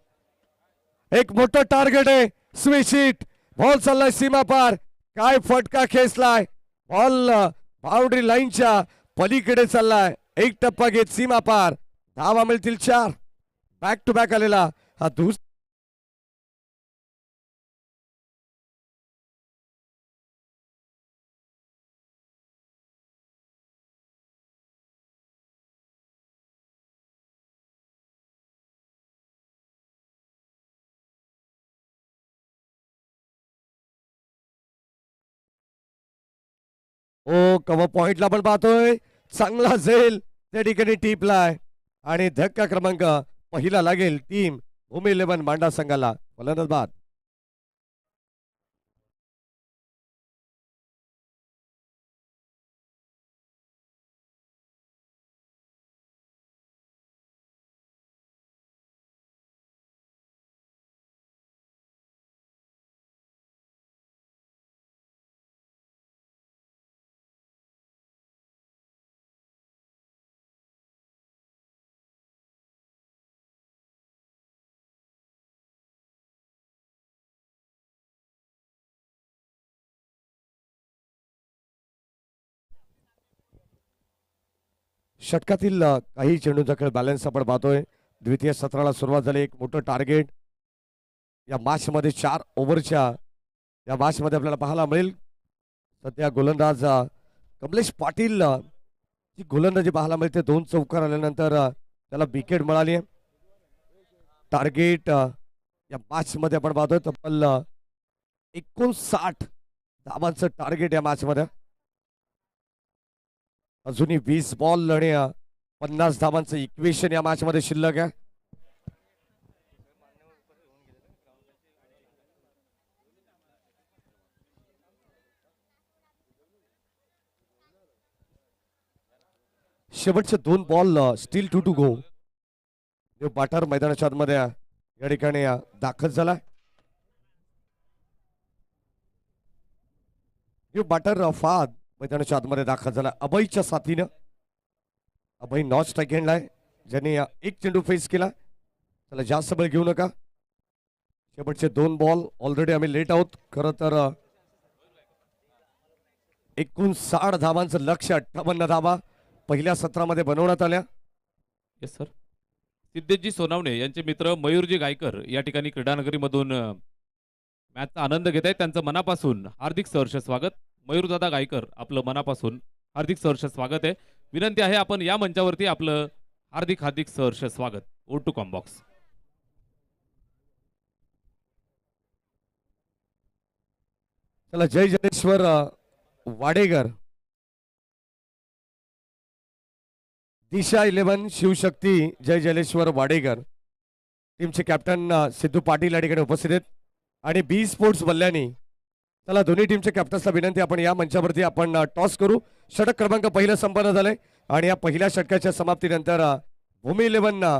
एक मोठं टार्गेट आहे, स्विच हिट, बॉल चाललाय सीमा पार, काय फटका खेचलाय, बॉल बाउंड्री लाईनच्या पलीकडे चाललाय. एक टप्पा घेत सीमा पार, धावा मिळतील 4. बॅक टू बॅक आलेला हा ओ कव्हर पॉइंटला पण पाहतोय, चांगला झेल त्या ठिकाणी टिपलाय आणि धक्का क्रमांक पहिला लागेल टीम भूमी 11 मांडा संघाला. फलंदाज बाद. षटकातील काही चेंडूंचा खेळ बॅलन्स आपण पाहतोय. द्वितीय सत्राला सुरुवात झाली. एक मोठं टार्गेट या मॅच मध्ये 4 ओव्हरच्या या मॅच मध्ये आपल्याला पाहायला मिळेल. सध्या गोलंदाज कमलेश पाटील जी गोलंदाजी पाहायला मिळते, 2 चौकार आल्यानंतर त्याला विकेट मिळाली आहे. टार्गेट या मॅच मध्ये आपण पाहतोय तब्बल 59 धावांचं टार्गेट या मॅच मध्ये. अजूनही 20 बॉल आणि 50 धावांचं इक्वेशन या मॅच मध्ये शिल्लक आहे. शेवटचे 2 ball still to go. Batter मैदानाच्या आतमध्ये या ठिकाणी दाखल झाला. बॅटर फाद मैदानाच्या आतमध्ये दाखल झाला अभयच्या साथीनं. अभय नॉट स्ट्राईक हँडला आहे, ज्यांनी एक चेंडू फेस केला. त्याला जास्त बळ घेऊ नका. शेवटचे 2 बॉल ऑलरेडी आम्ही लेट आहोत. खरं तर 59 धावांचं लक्ष 58 धावा पहिल्या सत्रामध्ये बनवण्यात आल्या. Yes sir. सिद्धेशजी सोनावणे यांचे मित्र मयूरजी गायकर या ठिकाणी क्रीडानगरीमधून मॅचचा आनंद घेत आहेत. त्यांचं मनापासून हार्दिक सहर्ष स्वागत. मयूरदादा गायकर आपलं मनापासून हार्दिक सहर्ष स्वागत आहे. विनंती आहे आपण या मंचावरती आपलं हार्दिक हार्दिक सहर्ष स्वागत. ओ टू कॉम्बॉक्स. चला जय जलेश्वर वाडेकर, दिशा 11 शिवशक्ती जय जलेश्वर वाडेकर टीमचे कॅप्टन सिद्धू पाटील या ठिकाणी उपस्थित आहेत. आणि बी स्पोर्ट्स बल्ल्यानी. चला दोन्ही टीमच्या कॅप्टन्सला विनंती आपण या मंचावरती आपण टॉस करू. षटक क्रमांक पहिलं संपन्न झालंय आणि या पहिल्या षटकाच्या समाप्तीनंतर भूमी 11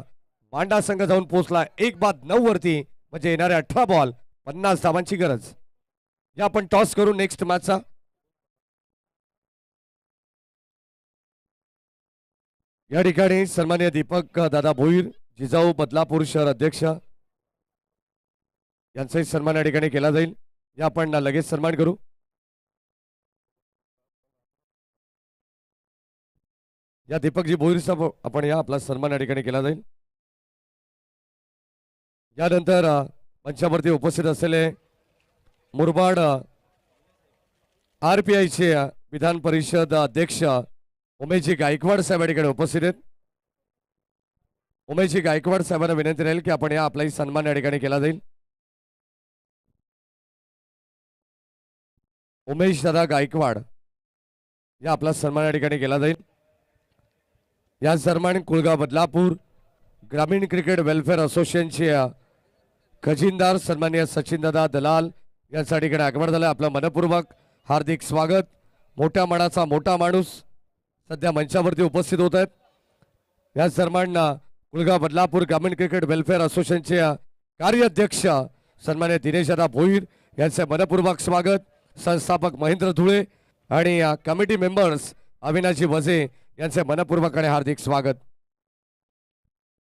मांडा संघ जाऊन पोहोचला 1-9 वरती. म्हणजे येणाऱ्या 18 बॉल 50 धावांची गरज. या आपण टॉस करू नेक्स्ट मॅचचा. या ठिकाणी सन्माननीय दीपक दादा भोईर जिजाऊ बदलापूर शहर अध्यक्ष यांचाही सन्मान या ठिकाणी केला जाईल. या आपण लगेच सन्मान करू. या दीपकजी भोईर साहेब आपण या आपला सन्मान या ठिकाणी केला जाईल. यानंतर मंचावरती उपस्थित असलेले मुरबाड RPIचे विधान परिषद अध्यक्ष उमेशजी गायकवाड साहेब या ठिकाणी उपस्थित आहेत. उमेशजी गायकवाड साहेबांना विनंती राहील की आपण या आपलाही सन्मान या ठिकाणी केला जाईल. उमेश दादा गायकवाड या आपला सन्मान या ठिकाणी केला जाईल. या सन्मान कुळगाव बदलापूर ग्रामीण क्रिकेट वेलफेअर असोसिएशनचे खजिनदार सन्माननीय सचिन दादा दलाल यांच्या ठिकाणी आगमन झालं. आपलं मनपूर्वक हार्दिक स्वागत. मोठ्या मनाचा मोठा माणूस सध्या मंचावरती उपस्थित होत आहेत. या सन्मान कुळगाव बदलापूर ग्रामीण क्रिकेट वेलफेअर असोसिएशनचे कार्याध्यक्ष सन्माननीय दिनेशदादा भोईर यांचे मनपूर्वक स्वागत. संस्थापक महेंद्र धुळे आणि कमिटी मेंबर्स अविनाशजी वझे यांचे मनपूर्वक आणि हार्दिक स्वागत.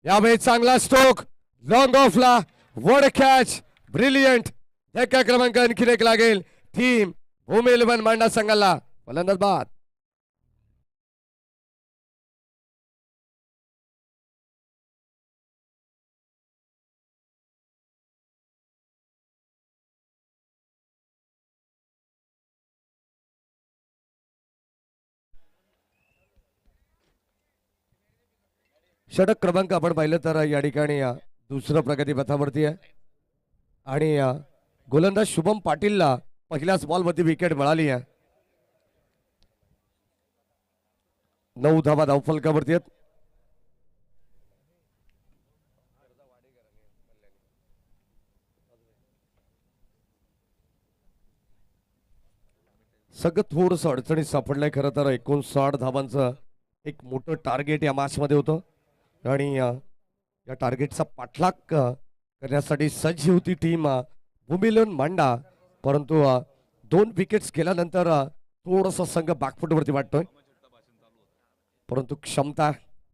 यावेळी चांगला स्ट्रोक लॉंग ऑफला वर्ड कॅच ब्रिलियंट. धक्का क्रमांक आणखी एक लागेल टीम भूमी 11 मांडा संघाला. फलंदाज बाद. षटक क्रमांक आपण पाहिलं तर या ठिकाणी दुसरं प्रगती पथावरती आहे आणि गोलंदाज शुभम पाटीलला पहिल्याच बॉलवरती विकेट मिळाली आहे. 9 धावा धावफलकावरती आहेत. सगळं थोडंसं अडचणीत सापडलंय. खरं तर 59 धावांचं एक मोठं टार्गेट या मॅच मध्ये होतं आणि या टार्गेटचा पाठलाग करण्यासाठी सज्ज होती टीम भूमी 11 मांडा. परंतु 2 विकेट्स गेल्यानंतर थोडंसं संघ बॅकफुटवरती वाटतोय. परंतु क्षमता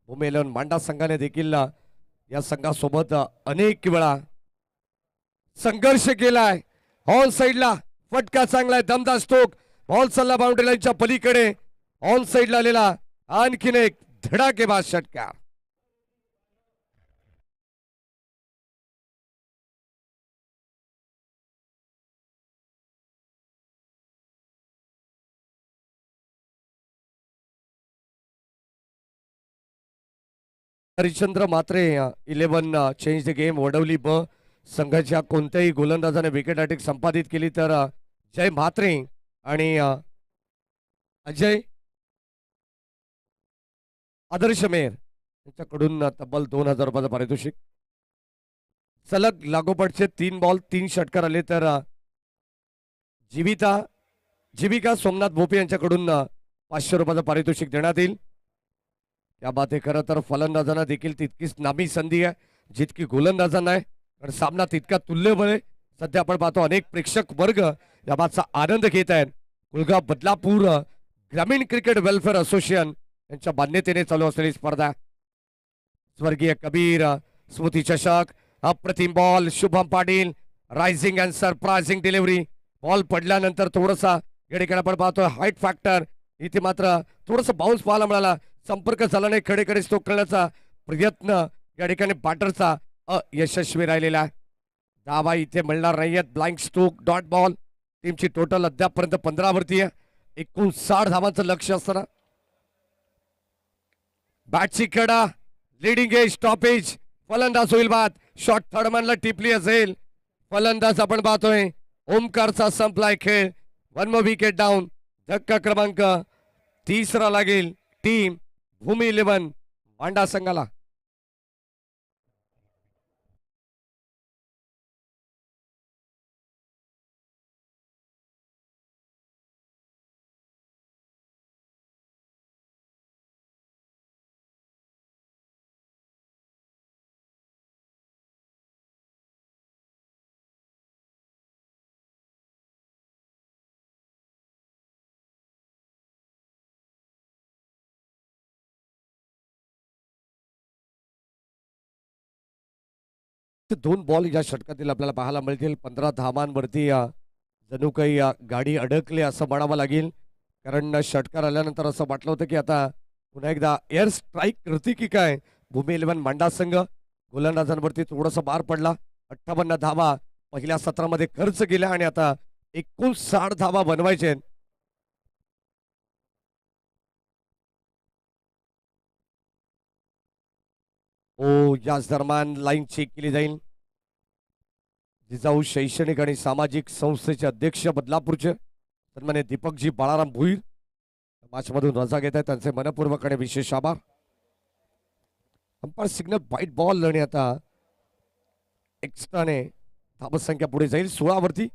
भूमी 11 मांडा संघाने देखील या संघासोबत अनेक वेळा संघर्ष केलाय. ऑन साइडला फटका चांगलाय दमदार स्ट्रोक. बॉल चालला बाउंड्री लाईनच्या पलीकडे. ऑन साइडला आलेला आणखीन एक धडाकेबाज षटकार. हरिश्चंद्र मात्रे 11 चेंज द गेम. वडवली ब संघाच्या कोणत्याही गोलंदाजाने विकेट अटॅक संपादित केली तर जय म्हात्रे आणि अजय आदर्श मेहर यांच्याकडून तब्बल 2000 रुपयाचं पारितोषिक. सलग लागोपाठचे 3 बॉल 3 षटकार आले तर जीविका सोमनाथ भोपे यांच्याकडून 500 रुपयाचं पारितोषिक देण्यात येईल. त्या बात खरं तर फलंदाजांना देखील तितकीच नामी संधी आहे जितकी गोलंदाजांना आहे, कारण सामना तितका तुल्यबळ आहे. सध्या आपण पाहतो अनेक प्रेक्षक वर्ग या बातचा आनंद घेत आहेत. कुलगाव बदलापूर ग्रामीण क्रिकेट वेलफेअर असोसिएशन यांच्या मान्यतेने चालू असलेली स्पर्धा. स्वर्गीय कबीर स्मृती चषक. अप्रतिम ball Shubham Patil. Rising and surprising delivery. Ball पडल्यानंतर थोडासा या आपण पाहतोय हाईट फॅक्टर. इथे मात्र थोडंसं बाउन्स पाहायला मिळाला. संपर्क झाला नाही. खडेकडे स्टोक करण्याचा प्रयत्न या ठिकाणी बॅटरचा अयशस्वी राहिलेला आहे. धावा इथे मिळणार नाहीयेत. Blind stroke dot ball. टीमची टोटल अद्यापपर्यंत 15 वरती आहे. 59 धावांचं लक्ष असताना बॅटची कडा लीडिंग एज स्टॉपेज. फलंदाज होईल बाद. शॉट थर्डमॅनला टिपली असेल. फलंदाज आपण पाहतोय ओमकारचा संपलाय खेळ. 1 विकेट डाऊन. धक्का क्रमांक 3 लागेल टीम भूमी 11 मांडा संघाला. दोन बॉल या षटकातील आपल्याला पाहायला मिळतील. 15 धावांवरती जणू काही गाडी अडकली असं म्हणावं लागेल, कारण षटकार आल्यानंतर असं वाटलं होतं की आता पुन्हा एकदा एअर स्ट्राईक करते की काय भूमी 11 मांडा संघ. गोलंदाजांवरती थोडासा भार पडला. 58 धावा पहिल्या सत्रामध्ये खर्च केल्या आणि आता 59 धावा बनवायचे. याच दरम्यान लाईन चेक केली जाईल. जिजाऊ शैक्षणिक आणि सामाजिक संस्थेचे अध्यक्ष बदलापूरचे सन्मान्य दीपकजी बाळाराम भुईर मॅचमधून रजा घेत आहेत. त्यांचे मनपूर्वक आणि विशेष आभार. अंपायर सिग्नल व्हाईट बॉल आणि आता एक्स्ट्राने धावसंख्या पुढे जाईल 16 वरती.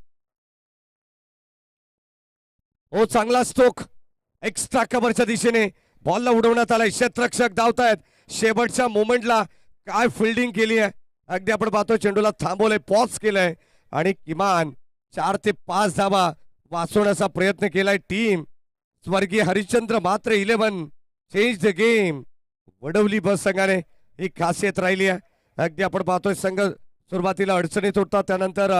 चांगला स्ट्रोक एक्स्ट्रा कव्हरच्या दिशेने बॉलला उडवण्यात आलाय. क्षेत्ररक्षक धावतायत. शेवटच्या मोमेंटला काय फिल्डिंग केली आहे. अगदी आपण पाहतो चेंडूला थांबवलंय, पॉज केलंय आणि किमान 4 ते 5 धावा वाचवण्याचा प्रयत्न केलाय टीम स्वर्गीय हरिश्चंद्र मात्रे 11 चेंज द गेम. वडवली बस संघाने ही खासियत राहिली आहे. अगदी आपण पाहतोय संघ सुरुवातीला अडचणीत होता, त्यानंतर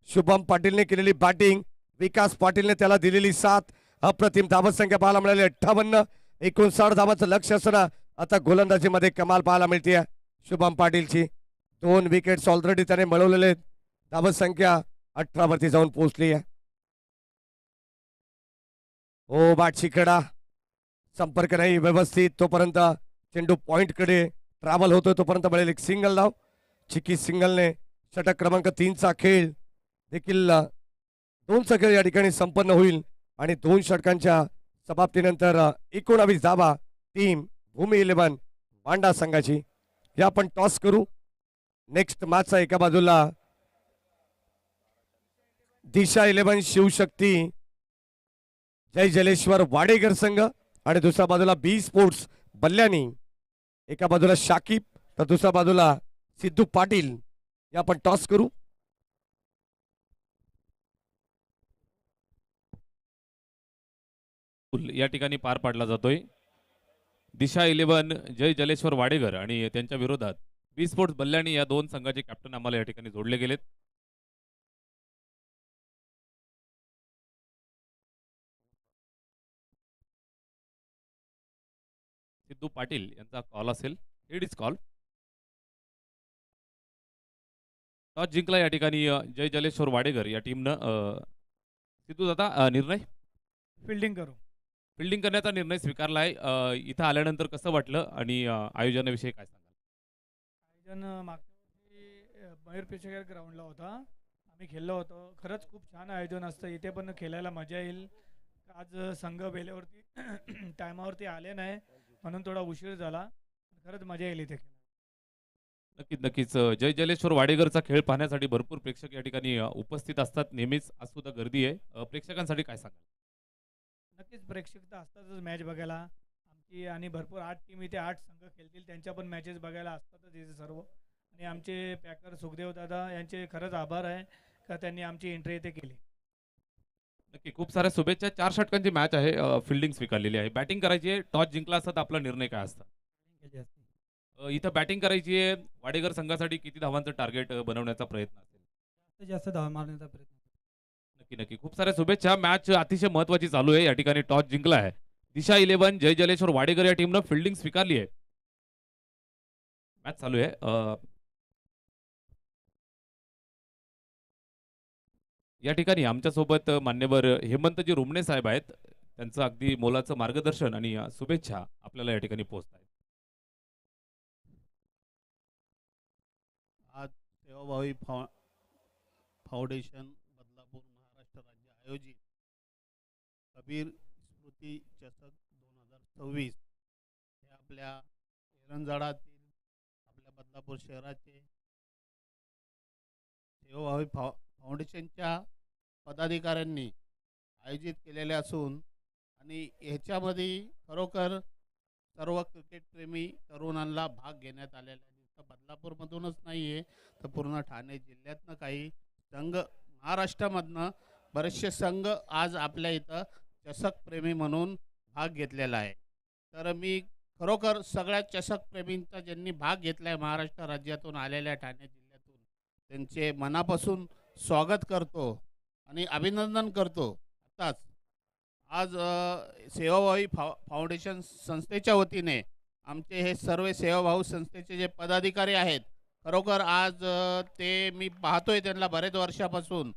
शुभम पाटीलने केलेली बॅटिंग, विकास पाटीलने त्याला दिलेली साथ, अप्रतिम धावसंख्या पाहायला मिळाली 58. 59 धावांचं लक्ष असताना आता गोलंदाजीमध्ये कमाल पाहायला मिळते शुभम पाटीलची. 2 विकेट्स ऑलरेडी त्याने मिळवलेले आहेत. धावसंख्या 18 वरती जाऊन पोहोचली आहे. बॅटची कडा संपर्क नाही व्यवस्थित. तोपर्यंत चेंडू पॉइंट कडे ट्रॅव्हल होतोय तोपर्यंत मिळेल एक सिंगल धाव. चिकी सिंगलने षटक क्रमांक 3चा खेळ देखील 2चा खेळ या ठिकाणी संपन्न होईल आणि 2 षटकांच्या समाप्तीनंतर 19 धावा टीम भूमी 11 मांडा संघाची. या आपण टॉस करू. नेक्स्ट मॅचचा एका बाजूला दिशा 11 शिवशक्ती जय जलेश्वर वाडेकर संघ आणि दुसऱ्या बाजूला बी स्पोर्ट्स बल्ल्यानी. एका बाजूला शाकिब तर दुसऱ्या बाजूला सिद्धू पाटील. या आपण टॉस करू. या ठिकाणी पार पाडला जातोय. दिशा 11 जय जलेश्वर वाडेकर आणि त्यांच्या विरोधात बी स्पोर्ट्स बल्ल्याणी या 2 संघाचे कॅप्टन आम्हाला या ठिकाणी जोडले गेलेत. सिद्धू पाटील यांचा कॉल असेल. It is call. टॉस जिंकला या ठिकाणी जय जलेश्वर वाडेकर या टीमनं. सिद्धू दादा निर्णय फिल्डिंग करू. फिल्डिंग करण्याचा निर्णय स्वीकारलाय. इथं आल्यानंतर कसं वाटलं आणि आयोजनाविषयी काय सांगाल? नियोजन मागच्या वर्षी मयूर पेशवेकर ग्राउंडला होता. आम्ही खेळलो होतो. खरंच खूप छान आयोजन असतं. इथे पण खेळायला मजा येईल. आज संघ वेळेवरती टायमावरती आले नाही म्हणून थोडा उशीर झाला. खरंच मजा येईल इथे खेळायला. नक्कीच नक्कीच जय जलेश्वर वाडेकरचा खेळ पाहण्यासाठी भरपूर प्रेक्षक या ठिकाणी उपस्थित असतात. नेहमीच आज सुद्धा गर्दी आहे. प्रेक्षकांसाठी काय सांगाल? नक्कीच प्रेक्षक तर असतातच मॅच बघायला. आमची आणि भरपूर 8 टीम इथे 8 संघ खेळतील. त्यांच्या पण मॅचेस बघायला असतातच इथे सर्व. आणि आमचे पॅकर सुखदेव दादा यांचे खरंच आभार आहे का त्यांनी आमची एंट्री इथे केली. नक्की खूप साऱ्या शुभेच्छा. 4 षटकांची मॅच आहे. फिल्डिंग स्वीकारलेली आहे. बॅटिंग करायची आहे. टॉस जिंकला असता तर आपला निर्णय काय असता? केली असती. इथं बॅटिंग करायची आहे. वाडेकर संघासाठी किती धावांचं टार्गेट बनवण्याचा प्रयत्न असेल? जास्तीत जास्त धावा मारण्याचा प्रयत्न. नक्की नक्की खूप साऱ्या शुभेच्छा. मॅच अतिशय महत्त्वाची चालू आहे. या ठिकाणी टॉस जिंकला आहे. दिशा 11 जय जलेश्वर वाडेकर या टीमनं फिल्डिंग स्वीकारली आहे. मॅच चालू आहे. या ठिकाणी आमच्यासोबत मान्यवर हेमंतजी रुमणे साहेब आहेत. त्यांचं अगदी मोलाचं मार्गदर्शन आणि शुभेच्छा आपल्याला या ठिकाणी पोहोचत आहेत. आज सेवाभावी फाउंडेशन बदलापूर महाराष्ट्र राज्य आयोजित कबीर स्मृती चषक 2026 हे आपल्या एरंजाळातील आपल्या बदलापूर शहराचे सेवाभावी फाउंडेशनच्या पदाधिकाऱ्यांनी आयोजित केलेले असून आणि ह्याच्यामध्ये खरोखर सर्व क्रिकेटप्रेमी तरुणांना भाग घेण्यात आलेला आहे. नुसतं बदलापूरमधूनच नाही आहे तर पूर्ण ठाणे जिल्ह्यातनं काही संघ महाराष्ट्रामधनं बरेचसे संघ आज आपल्या इथं चषकप्रेमी म्हणून भाग घेतलेला आहे. तर मी खरोखर सगळ्या चषकप्रेमींचा ज्यांनी भाग घेतला आहे महाराष्ट्र राज्यातून आलेल्या ठाणे जिल्ह्यातून त्यांचे मनापासून स्वागत करतो आणि अभिनंदन करतो. आताच आज सेवाभावी फाउंडेशन संस्थेच्या वतीने आमचे हे सर्व सेवाभावी संस्थेचे जे पदाधिकारी आहेत खरोखर आज ते मी पाहतोय त्यांना बरेच वर्षापासून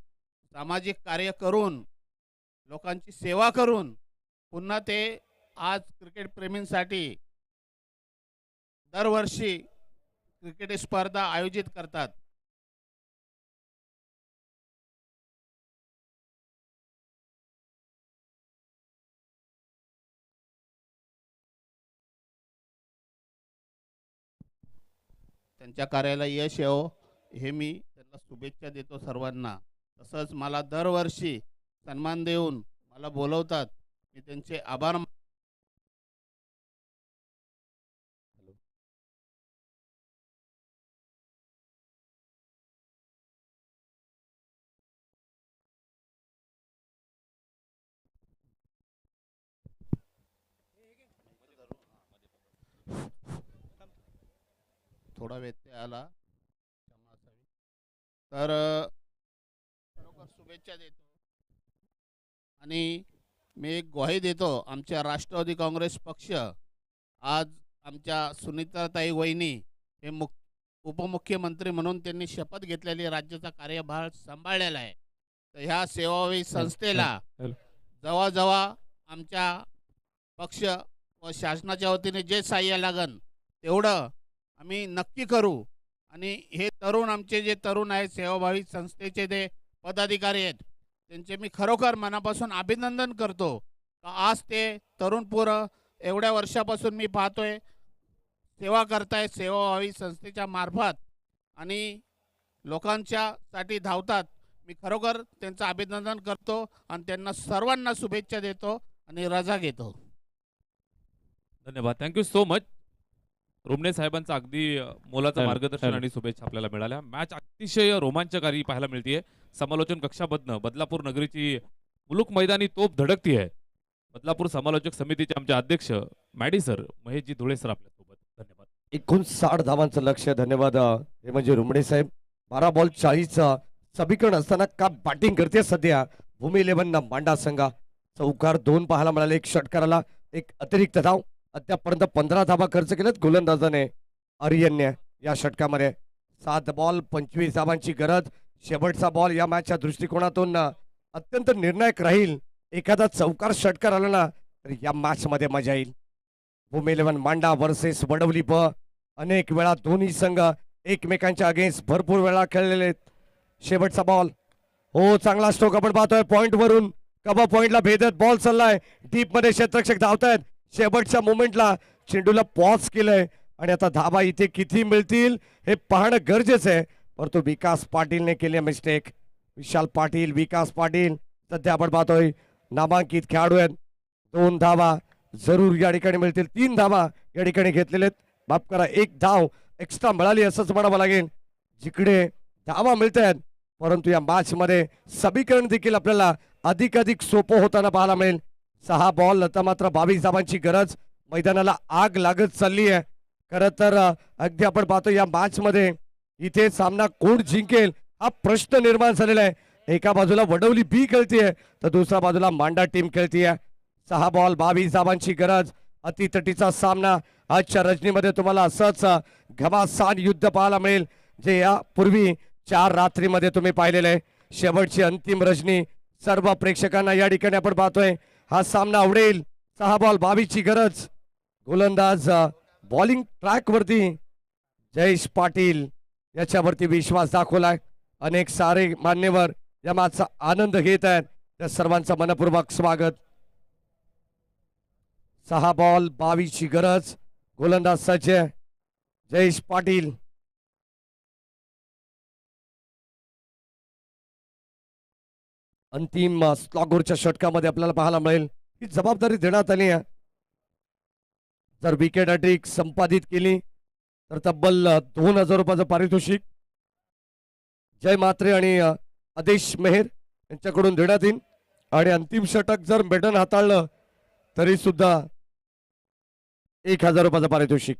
सामाजिक कार्य करून लोकांची सेवा करून पुन्हा ते आज क्रिकेट प्रेमींसाठी दरवर्षी क्रिकेट स्पर्धा आयोजित करतात. त्यांच्या कार्याला यश येवो हे मी त्यांना शुभेच्छा देतो सर्वांना. तसंच मला दरवर्षी सन्मान देऊन मला बोलवतात. मी त्यांचे आभार थोडा व्यत्यय आला क्षमा असावी. तर खरोखर शुभेच्छा देतो आणि मी एक ग्वाही देतो. आमच्या राष्ट्रवादी काँग्रेस पक्ष आज आमच्या सुनीताताई वहिनी हे उपमुख्यमंत्री म्हणून त्यांनी शपथ घेतलेली राज्याचा कार्यभार सांभाळलेला आहे. तर ह्या सेवाभावी संस्थेला जवळजवळ आमच्या पक्ष व शासनाच्या वतीने जे सहाय्य लागन तेवढं आम्ही नक्की करू. आणि हे तरुण आमचे जे तरुण आहेत सेवाभावी संस्थेचे जे पदाधिकारी आहेत त्यांचे मी खरोखर मनापासून अभिनंदन करतो. आज ते तरुण पोरं एवढ्या वर्षापासून मी पाहतोय सेवा करतायत सेवाभावी संस्थेच्या मार्फत आणि लोकांच्यासाठी धावतात. मी खरोखर त्यांचं अभिनंदन करतो आणि त्यांना सर्वांना शुभेच्छा देतो आणि रजा घेतो. धन्यवाद. Thank you so much. रुमणे साहेबांचं अगदी मोलाचं मार्गदर्शन आणि शुभेच्छा आपल्याला मिळाल्या. मॅच अतिशय रोमांचकारी पाहायला मिळतीये. समालोचन कक्षामधनं बदलापूर नगरीची मुलूक मैदानी तोप धडकती आहे. बदलापूर समालोचक समितीचे आमचे अध्यक्ष Maddy sir Maheshji Dhule sir आपल्यासोबत. धन्यवाद. 59 धावांचं लक्ष. धन्यवाद. हे म्हणजे रुमणे साहेब. 12 बॉल 40 समीकरण असताना का बॅटिंग करते सध्या भूमी 11 मांडा संघा. चौकार 2 पाहायला मिळाले. एक षटकाराला एक अतिरिक्त धाव. अद्यापर्यंत 15 धावा खर्च केल्यात गोलंदाजाने आर्यनने या षटकामध्ये. 7 बॉल 25 धावांची गरज. शेवटचा बॉल या मॅचच्या दृष्टिकोनातून अत्यंत निर्णायक राहील. एखादा चौकार षटकार आला ना तर या मॅच मध्ये मजा येईल. भूमी 11 मांडा वर्सेस वडवली ब. अनेक वेळा दोन्ही संघ एकमेकांच्या अगेन्स्ट भरपूर वेळा खेळलेले आहेत. शेवटचा बॉल. हो, चांगला स्ट्रोक आपण पाहतोय पॉइंट वरून. कबा पॉइंटला भेदत बॉल चाललाय. डीप मध्ये क्षेत्ररक्षक धावतायत. शेवटच्या मोमेंटला चेंडूला पॉज केलंय आणि आता धाबा इथे किती मिळतील हे पाहणं गरजेचं आहे. परंतु विकास पाटीलने केली मिस्टेक. विशाल पाटील, विकास पाटील सध्या आपण पाहतोय नामांकित खेळाडू आहेत. 2 धावा जरूर या ठिकाणी मिळतील. 3 धावा या ठिकाणी घेतलेले आहेत. माफ करा, 1 धाव एक्स्ट्रा मिळाली असंच म्हणावं लागेल. जिकडे धावा मिळत आहेत परंतु या मॅच मध्ये समीकरण देखील आपल्याला अधिक सोपं होताना पाहायला मिळेल. 6 बॉल आता मात्र 22 धावांची गरज. मैदानाला आग लागत चालली आहे. खरं तर अगदी आपण पाहतो या मॅच मध्ये इथे सामना कोण जिंकेल हा प्रश्न निर्माण झालेला आहे. एका बाजूला वडवली बी खेळतीये तर दुसऱ्या बाजूला मांडा टीम खेळतीये. 6 बॉल 22 धावांची गरज. अतितटीचा सामना. आजच्या रजनीमध्ये तुम्हाला असंच घमासान युद्ध पाहायला मिळेल जे यापूर्वी 4 रात्रीमध्ये तुम्ही पाहिलेलं आहे. शेवटची अंतिम रजनी सर्व प्रेक्षकांना या ठिकाणी आपण पाहतोय हा सामना आवडेल. 6 बॉल 22 ची गरज. गोलंदाज बॉलिंग ट्रॅक वरती जयेश पाटील याच्यावरती विश्वास दाखवलाय. अनेक सारे मान्यवर या मॅचचा आनंद घेत आहेत. त्या सर्वांचं मनपूर्वक स्वागत. 6 बॉल 22 ची गरज. गोलंदाज सज्ज जयेश पाटील. अंतिम स्लॉगरच्या षटकामध्ये आपल्याला पाहायला मिळेल ही जबाबदारी देण्यात आली आहे. जर विकेट हॅट्रिक संपादित केली तर तब्बल 2000 रुपयाचं पारितोषिक जय म्हात्रे आणि आदेश मेहर यांच्याकडून देण्यात येईल. आणि अंतिम षटक जर बेटन हाताळलं तरी सुद्धा 1000 रुपयाचं पारितोषिक.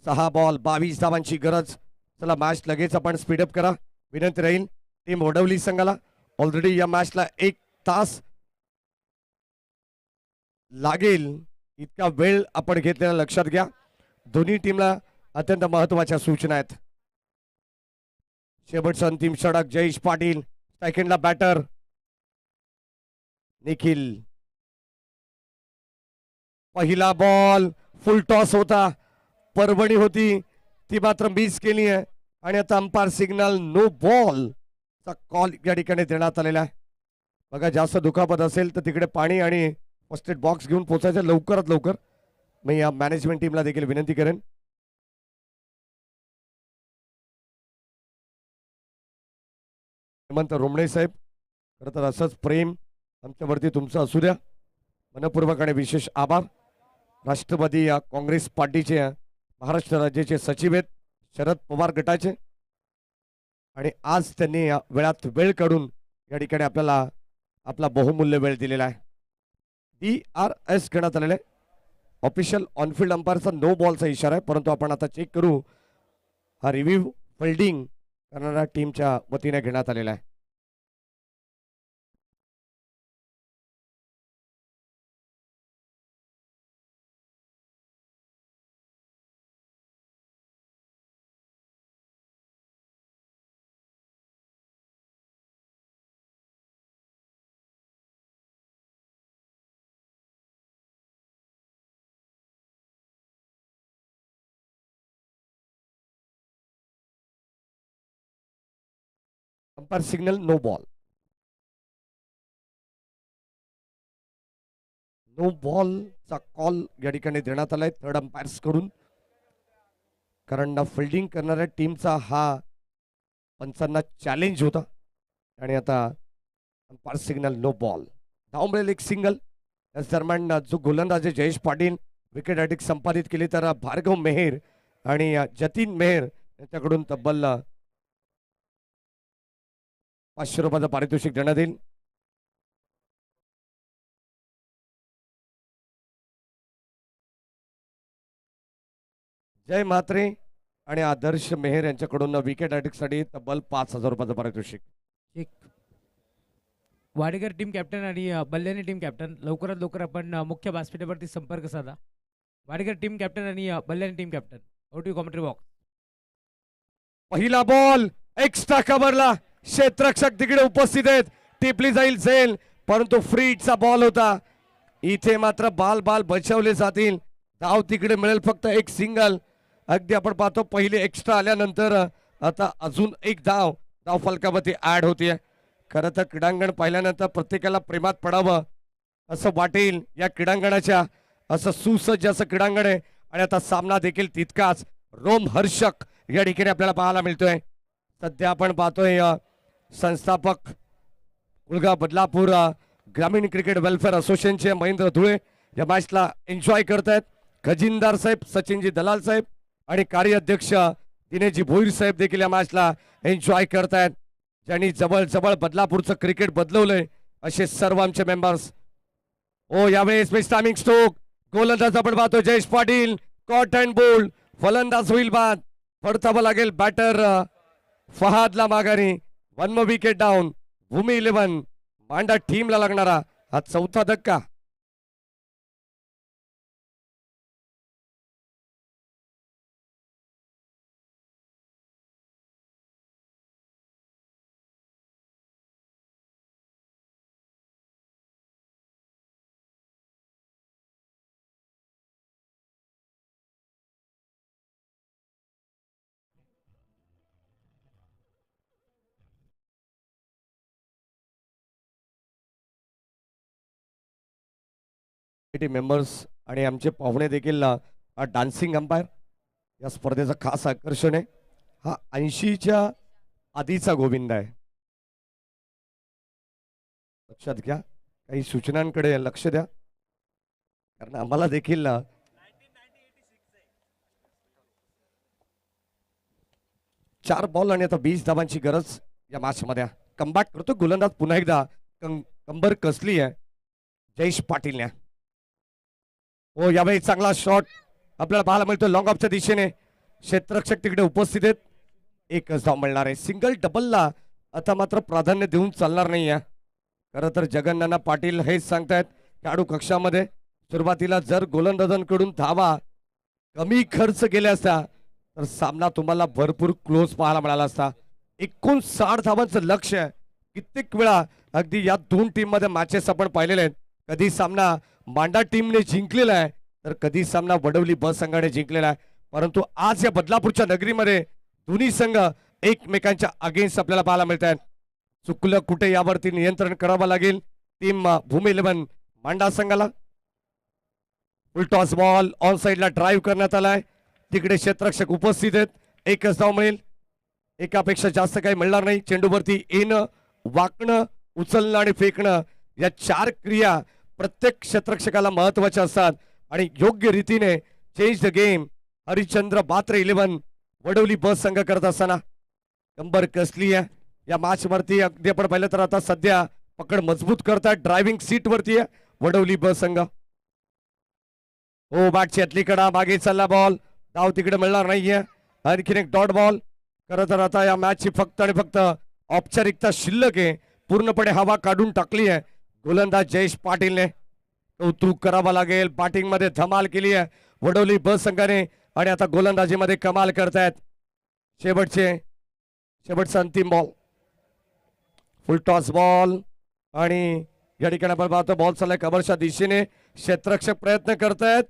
6 बॉल 22 धावांची गरज. चला मॅच लगेच आपण स्पीडअप करा विनंती राहील टीम वडवली संघाला. ऑलरेडी या मॅचला 1 तास लागेल इतका वेळ आपण घेतलेला लक्षात घ्या. दोन्ही टीमला अत्यंत महत्वाच्या सूचना आहेत. शेवटचं अंतिम षटक जयेश पाटील. सेकंडला बॅटर निखिल. पहिला बॉल फुल टॉस होता. परभणी होती ती मात्र मिस केली आहे आणि आता अंपायर सिग्नल नो बॉल चा कॉल या ठिकाणी देण्यात आलेला आहे. बघा जास्त दुखापत असेल तर तिकडे पाणी आणि फर्स्ट एड बॉक्स घेऊन पोहोचायचं लवकरात लवकर. मी या मॅनेजमेंट टीमला देखील विनंती करेन. हेमंत रोमणे साहेब, खरं तर असंच प्रेम आमच्यावरती तुमचं असू द्या. मनपूर्वक आणि विशेष आभार. राष्ट्रवादी या काँग्रेस पार्टीचे महाराष्ट्र राज्याचे सचिव आहेत शरद पवार गटाचे आणि आज त्यांनी या वेळात वेळ काढून या ठिकाणी आपल्याला आपला बहुमूल्य वेळ दिलेला आहे. DRS घेण्यात आलेला आहे. ऑफिशियल ऑनफिल्ड अंपायरचा नो बॉलचा इशारा आहे परंतु आपण आता चेक करू. हा रिव्ह्यू फिल्डिंग करणाऱ्या टीमच्या वतीने घेण्यात आलेला आहे. Umpire signal no ball. No बॉलचा कॉल या ठिकाणी देण्यात आलाय थर्ड अंपायर्स कडून. कारण फिल्डिंग करणाऱ्या टीमचा हा पंचांना चॅलेंज होता आणि आता अंपायर सिग्नल नो बॉल. धाव मिळेल एक सिंगल. याच दरम्यान जो गोलंदाज जयेश पाटील विकेट हॅट्रिक संपादित केली तर भार्गव मेहर आणि जतीन मेहर यांच्याकडून तब्बल 500 रुपयाचं पारितोषिक देण्यात येईल. जय म्हात्रे आणि आदर्श मेहर यांच्याकडून विकेट हॅट्रिकसाठी तब्बल 5000 रुपयाचं पारितोषिक. एक वाडेकर टीम कॅप्टन आणि बल्ल्याने टीम कॅप्टन लवकरात लवकर आपण मुख्य व्यासपीठावरती संपर्क साधा. वाडेकर टीम कॅप्टन आणि बल्ल्याने team captain out to commentary box. पहिला बॉल एक्स्ट्रा कव्हरला क्षेत्ररक्षक तिकडे उपस्थित आहेत. टिपली जाईल झेल परंतु फ्रीटचा बॉल होता. इथे मात्र बाल बचावले जातील. धाव तिकडे मिळेल फक्त एक सिंगल. अगदी आपण पाहतो पहिले एक्स्ट्रा आल्यानंतर आता अजून एक धाव फलकावरती ऍड होतीये. खरं तर क्रीडांगण पाहिल्यानंतर प्रत्येकाला प्रेमात पडावं असं वाटेल या क्रीडांगणाच्या. असं सुसज्ज असं क्रीडांगण आहे आणि आता सामना देखील तितकाच रोमहर्षक या ठिकाणी आपल्याला पाहायला मिळतोय. सध्या आपण पाहतोय संस्थापक कुळगाव बदलापूर ग्रामीण क्रिकेट वेलफेअर असोसिएशनचे महेंद्र धुळे या मॅचला एन्जॉय करतायत. खजिनदार साहेब, सचिनजी दलाल साहेब आणि कार्याध्यक्ष दिनेशजी भोईर साहेब देखील या मॅचला एन्जॉय करतायत. ज्यांनी जवळ बदलापूरचं क्रिकेट बदलवलंय असे सर्व आमचे मेंबर्स. ओ यावेळेस बेस्ट टायमिंग स्ट्रोक. गोलंदाज आपण पाहतो Jayesh Patil. Caught and bowled. फलंदाज होईल बाद. परतावं लागेल बॅटर फहादला माघारी. 1 विकेट डाऊन. भूमी 11 मांडा टीमला लागणारा हा चौथा धक्का. मेंबर्स आणि आमचे पाहुणे देखील डान्सिंग अंपायर या स्पर्धेचं खास आकर्षण आहे. हा 80च्या आधीचा गोविंद आहे. लक्षात घ्या, काही सूचनांकडे लक्ष द्या कारण आम्हाला देखील 4 बॉल आणि आता 20 धावांची गरज या मॅच मध्ये. कमबॅक करतो गोलंदाज पुन्हा एकदा. कंबर कसली आहे जयेश पाटीलने. हो यावेळी चांगला शॉट आपल्याला पाहायला मिळतो लॉंग ऑफच्या दिशेने. क्षेत्ररक्षक तिकडे उपस्थित आहेत. एकच धाव मिळणार आहे. सिंगल डबलला आता मात्र प्राधान्य देऊन चालणार नाही आहे. खरं तर जगन्नाना पाटील हेच सांगतायत खेळाडू कक्षामध्ये सुरुवातीला जर गोलंदाजांकडून धावा कमी खर्च केल्या असता तर सामना तुम्हाला भरपूर क्लोज पाहायला मिळाला असता. 59 धावांचं लक्ष आहे. कित्येक वेळा अगदी या दोन टीम मध्ये मॅचेस आपण पाहिलेले आहेत. कधी सामना मांडा टीमने जिंकलेला आहे तर कधी सामना वडवली ब संघाने जिंकलेला आहे. परंतु आज या बदलापूरच्या नगरीमध्ये दोन्ही संघ एकमेकांच्या अगेन्स्ट आपल्याला पाहायला मिळत आहेत. चुकलं कुठे यावरती नियंत्रण करावं लागेल टीम भूमी 11 मांडा संघाला. फुल टॉस बॉल ऑन साइडला ड्राईव्ह करण्यात आलाय. तिकडे क्षेत्ररक्षक उपस्थित आहेत. एकच धाव मिळेल. एकापेक्षा जास्त काही मिळणार नाही. चेंडूवरती येणं, वाकणं, उचलणं आणि फेकणं या 4 क्रिया प्रत्येक क्षेत्ररक्षकाला महत्वाच्या असतात आणि योग्य रीतीने change the game Harishchandra Batre 11 Vadavali बस संघ करत असताना कंबर कसली आहे या मॅच वरती. अगदी आपण पाहिलं तर आता सध्या पकड मजबूत करतात. ड्रायव्हिंग सीट वरती आहे वडवली बस संघ. हो बॅटची आतली कडा मागे चालला बॉल. धाव तिकडे मिळणार नाहीये. आणखीन एक डॉट बॉल. खरं तर आता या मॅचची फक्त आणि फक्त औपचारिकता शिल्लक आहे. पूर्णपणे हवा काढून टाकली आहे गोलंदाज जयेश पाटीलने. कौतुक करावं लागेल. बॅटिंग मध्ये धमाल केली आहे वडवली बस संघाने आणि आता गोलंदाजीमध्ये कमाल करतायत. शेवटचा अंतिम बॉल. फुल टॉस बॉल आणि या ठिकाणी आपण पाहतो बॉल चाललाय कव्हरच्या दिशेने. क्षेत्ररक्षक प्रयत्न करतायत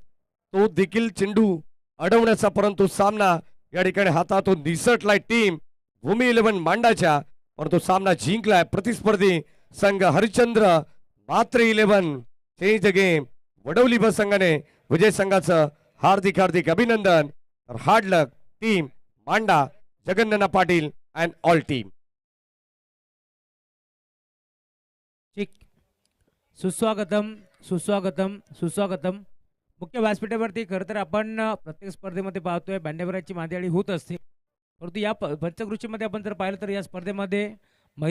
तो देखील चेंडू अडवण्याचा परंतु सामना या ठिकाणी हातातून निसटलाय टीम भूमी 11 मांडाच्या. परंतु सामना जिंकलाय प्रतिस्पर्धी संघ Harishchandra Batre 11. Change the game Vadavali बस संघाने. विजय संघाचं हार्दिक अभिनंदन. Hard luck team Manda, Jagannana Patil and all team. सुस्वागतम सुस्वागतम सुस्वागतम. मुख्य व्यासपीठावरती खरं तर आपण प्रत्येक स्पर्धेमध्ये पाहतोय बँडेबराची मांदियाळी होत असते. परंतु या पंचकृषीमध्ये आपण जर पाहिलं तर या स्पर्धेमध्ये